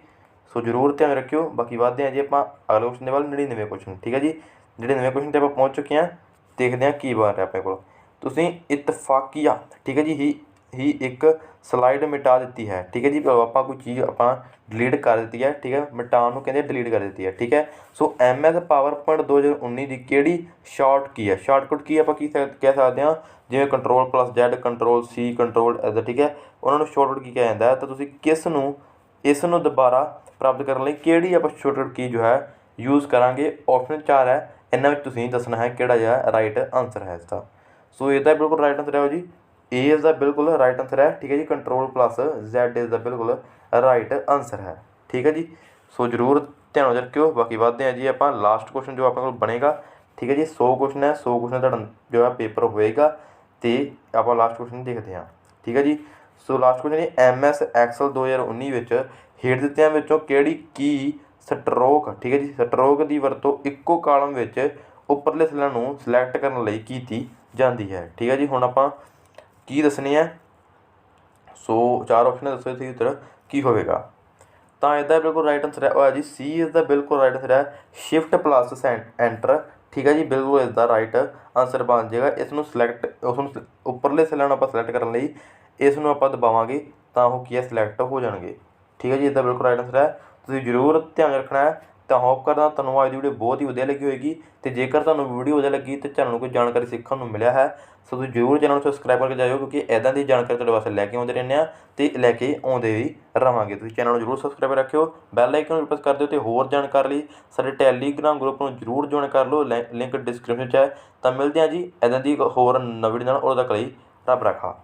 [SPEAKER 1] ਸੋ ਜ਼ਰੂਰ ਧਿਆਨ ਰੱਖਿਓ। ਬਾਕੀ ਵੱਧਦੇ ਹਾਂ ਜੀ ਆਪਾਂ ਅਗਲੇ ਕੁਐਸਚਨ ਦੇ ਵੱਲ, 99 ਕੁਐਸਚਨ। ਠੀਕ ਹੈ ਜੀ, 99 ਕੁਐਸਚਨ 'ਤੇ ਆਪਾਂ ਪਹੁੰਚ ਚੁੱਕੇ ਹਾਂ। ਦੇਖਦੇ ਹਾਂ ਕੀ ਬਣ ਰਿਹਾ ਆਪਣੇ ਕੋਲ। ਤੁਸੀਂ ਇਤਫਾਕੀਆ, ਠੀਕ ਹੈ ਜੀ, ਹੀ ਇੱਕ ਸਲਾਈਡ ਮਿਟਾ ਦਿੱਤੀ ਹੈ। ਠੀਕ ਹੈ ਜੀ, ਆਪਾਂ ਕੋਈ ਚੀਜ਼ ਆਪਾਂ ਡਿਲੀਟ ਕਰ ਦਿੱਤੀ ਹੈ। ਠੀਕ ਹੈ, ਮਿਟਾਉਣ ਨੂੰ ਕਹਿੰਦੇ ਡਿਲੀਟ ਕਰ ਦਿੱਤੀ ਹੈ। ਠੀਕ ਹੈ, ਸੋ MS ਪਾਵਰਪੁਆਇੰਟ 2019 ਦੀ ਕਿਹੜੀ ਸ਼ਾਰਟ ਕੀ ਹੈ, ਸ਼ਾਰਟਕਟ ਕੀ ਆਪਾਂ ਕਹਿ ਸਕਦੇ ਹਾਂ, ਜਿਵੇਂ Ctrl+Z, Ctrl+C, Ctrl+S। ਠੀਕ ਹੈ, ਉਹਨਾਂ ਨੂੰ ਸ਼ਾਰਟਕਟ ਕੀ ਕਿਹਾ ਜਾਂਦਾ ਹੈ। ਤਾਂ ਤੁਸੀਂ ਇਸ ਨੂੰ ਦੁਬਾਰਾ ਪ੍ਰਾਪਤ ਕਰਨ ਲਈ ਕਿਹੜੀ ਆਪਾਂ ਸ਼ਾਰਟਕਟ ਕੀ ਜੋ ਹੈ ਯੂਜ਼ ਕਰਾਂਗੇ। ਆਪਸ਼ਨ 4 ਹੈ, ਇਹਨਾਂ ਵਿੱਚ ਤੁਸੀਂ ਦੱਸਣਾ ਹੈ ਕਿਹੜਾ ਜਿਹਾ ਰਾਈਟ ਆਨਸਰ ਹੈ ਇਸਦਾ। ਸੋ ਇਹਦਾ ਬਿਲਕੁਲ ਰਾਈਟ ਆਨਸਰ ਹੈ ਜੀ, ਏ ਇਸ ਦਾ ਬਿਲਕੁਲ ਰਾਈਟ ਆਨਸਰ ਹੈ। ਠੀਕ ਹੈ ਜੀ, Ctrl+Z ਇਸ ਦਾ ਬਿਲਕੁਲ ਰਾਈਟ ਆਨਸਰ ਹੈ। ਠੀਕ ਹੈ ਜੀ, ਸੋ ਜ਼ਰੂਰ ਧਿਆਨ ਰੱਖਿਓ। ਬਾਕੀ ਵੱਧਦੇ ਹਾਂ ਜੀ ਆਪਾਂ ਲਾਸਟ ਕੁਐਸਚਨ ਜੋ ਆਪਣੇ ਕੋਲ ਬਣੇਗਾ। ਠੀਕ ਹੈ ਜੀ, 100 ਕੁਐਸਚਨ ਹੈ, 100 ਕੁਐਸਚਨ ਤੁਹਾਡਾ ਜੋ ਹੈ ਪੇਪਰ ਹੋਏਗਾ ਅਤੇ ਆਪਾਂ ਲਾਸਟ ਕੁਐਸਚਨ ਦੇਖਦੇ ਹਾਂ। ਠੀਕ ਹੈ ਜੀ, ਸੋ ਲਾਸਟ ਕੁਐਸਚਨ ਜੀ, MS ਐਕਸਲ 2019 ਵਿੱਚ ਹੇਠ ਦਿੱਤਿਆਂ ਵਿੱਚੋਂ ਕਿਹੜੀ ਕੀ ਸਟਰੋਕ, ਠੀਕ ਹੈ ਜੀ, ਸਟਰੋਕ ਦੀ ਵਰਤੋਂ ਇੱਕੋ ਕਾਲਮ ਵਿੱਚ ਉੱਪਰਲੇ ਸੈੱਲਾਂ ਨੂੰ ਸਿਲੈਕਟ ਕਰਨ ਲਈ ਕੀਤੀ ਜਾਂਦੀ ਹੈ। ਠੀਕ ਹੈ ਜੀ, ਹੁਣ ਆਪਾਂ ਕੀ ਦੱਸਣੀ ਹੈ। ਸੋ 4 ਆਪਸ਼ਨ ਦੱਸੋ ਤੁਸੀਂ ਉੱਤਰ ਕੀ ਹੋਵੇਗਾ। ਤਾਂ ਇਹਦਾ ਬਿਲਕੁਲ ਰਾਈਟ ਆਨਸਰ ਹੈ ਹੋਇਆ ਜੀ, ਸੀ ਇਸ ਦਾ ਬਿਲਕੁਲ ਰਾਈਟ ਆਨਸਰ ਹੈ Shift+Enter। ਠੀਕ ਹੈ ਜੀ, ਬਿਲਕੁਲ ਇਸ ਦਾ ਰਾਈਟ ਆਨਸਰ ਬਣ ਜਾਏਗਾ। ਇਸ ਨੂੰ ਉੱਪਰਲੇ ਸੈੱਲਾਂ ਨੂੰ ਆਪਾਂ ਸਿਲੈਕਟ ਕਰਨ ਲਈ ਇਸ ਨੂੰ ਆਪਾਂ ਦਬਾਵਾਂਗੇ ਤਾਂ ਉਹ ਕੀ ਹੈ ਸਿਲੈਕਟ ਹੋ ਜਾਣਗੇ। ਠੀਕ ਹੈ ਜੀ, ਇਹਦਾ ਬਿਲਕੁਲ ਰਾਈਟ ਆਨਸਰ ਹੈ। ਤੁਸੀਂ ਜ਼ਰੂਰ ਧਿਆਨ ਰੱਖਣਾ ਹੈ। ਤਾਂ ਹੋਪ ਕਰਦਾ ਤੁਹਾਨੂੰ ਅੱਜ ਦੀ ਵੀਡੀਓ ਬਹੁਤ ਹੀ ਵਧੀਆ ਲੱਗੀ ਹੋਏਗੀ। ਅਤੇ ਜੇਕਰ ਤੁਹਾਨੂੰ ਵੀਡੀਓ ਵਧੀਆ ਲੱਗੀ ਅਤੇ ਚੈਨਲ ਨੂੰ ਕੋਈ ਜਾਣਕਾਰੀ ਸਿੱਖਣ ਨੂੰ ਮਿਲਿਆ ਹੈ, ਸੋ ਤੁਸੀਂ ਜ਼ਰੂਰ ਚੈਨਲ ਨੂੰ ਸਬਸਕ੍ਰਾਈਬ ਕਰਕੇ ਜਾਇਓ, ਕਿਉਂਕਿ ਇੱਦਾਂ ਦੀ ਜਾਣਕਾਰੀ ਤੁਹਾਡੇ ਵਾਸਤੇ ਲੈ ਕੇ ਆਉਂਦੇ ਰਹਿੰਦੇ ਹਾਂ ਅਤੇ ਲੈ ਕੇ ਆਉਂਦੇ ਵੀ ਰਹਾਂਗੇ। ਤੁਸੀਂ ਚੈਨਲ ਨੂੰ ਜ਼ਰੂਰ ਸਬਸਕ੍ਰਾਈਬ ਰੱਖਿਓ, ਬੈਲ ਆਈਕਨ ਨੂੰ ਪ੍ਰੈਸ ਕਰ ਦਿਓ ਅਤੇ ਹੋਰ ਜਾਣਕਾਰੀ ਲਈ ਸਾਡੇ ਟੈਲੀਗ੍ਰਾਮ ਗਰੁੱਪ ਨੂੰ ਜ਼ਰੂਰ ਜੁਆਇਨ ਕਰ ਲਓ, ਲਿੰਕ ਡਿਸਕ੍ਰਿਪਸ਼ਨ 'ਚ ਹੈ। ਤਾਂ ਮਿਲਦੇ ਹਾਂ ਜੀ ਇੱਦਾਂ ਦੀ ਹੋਰ ਨਵੀਂ ਵੀਡੀਓ ਨਾਲ। ਉਦੋਂ ਤੱਕ ਲਈ ਰੱਬ ਰਾਖਾ।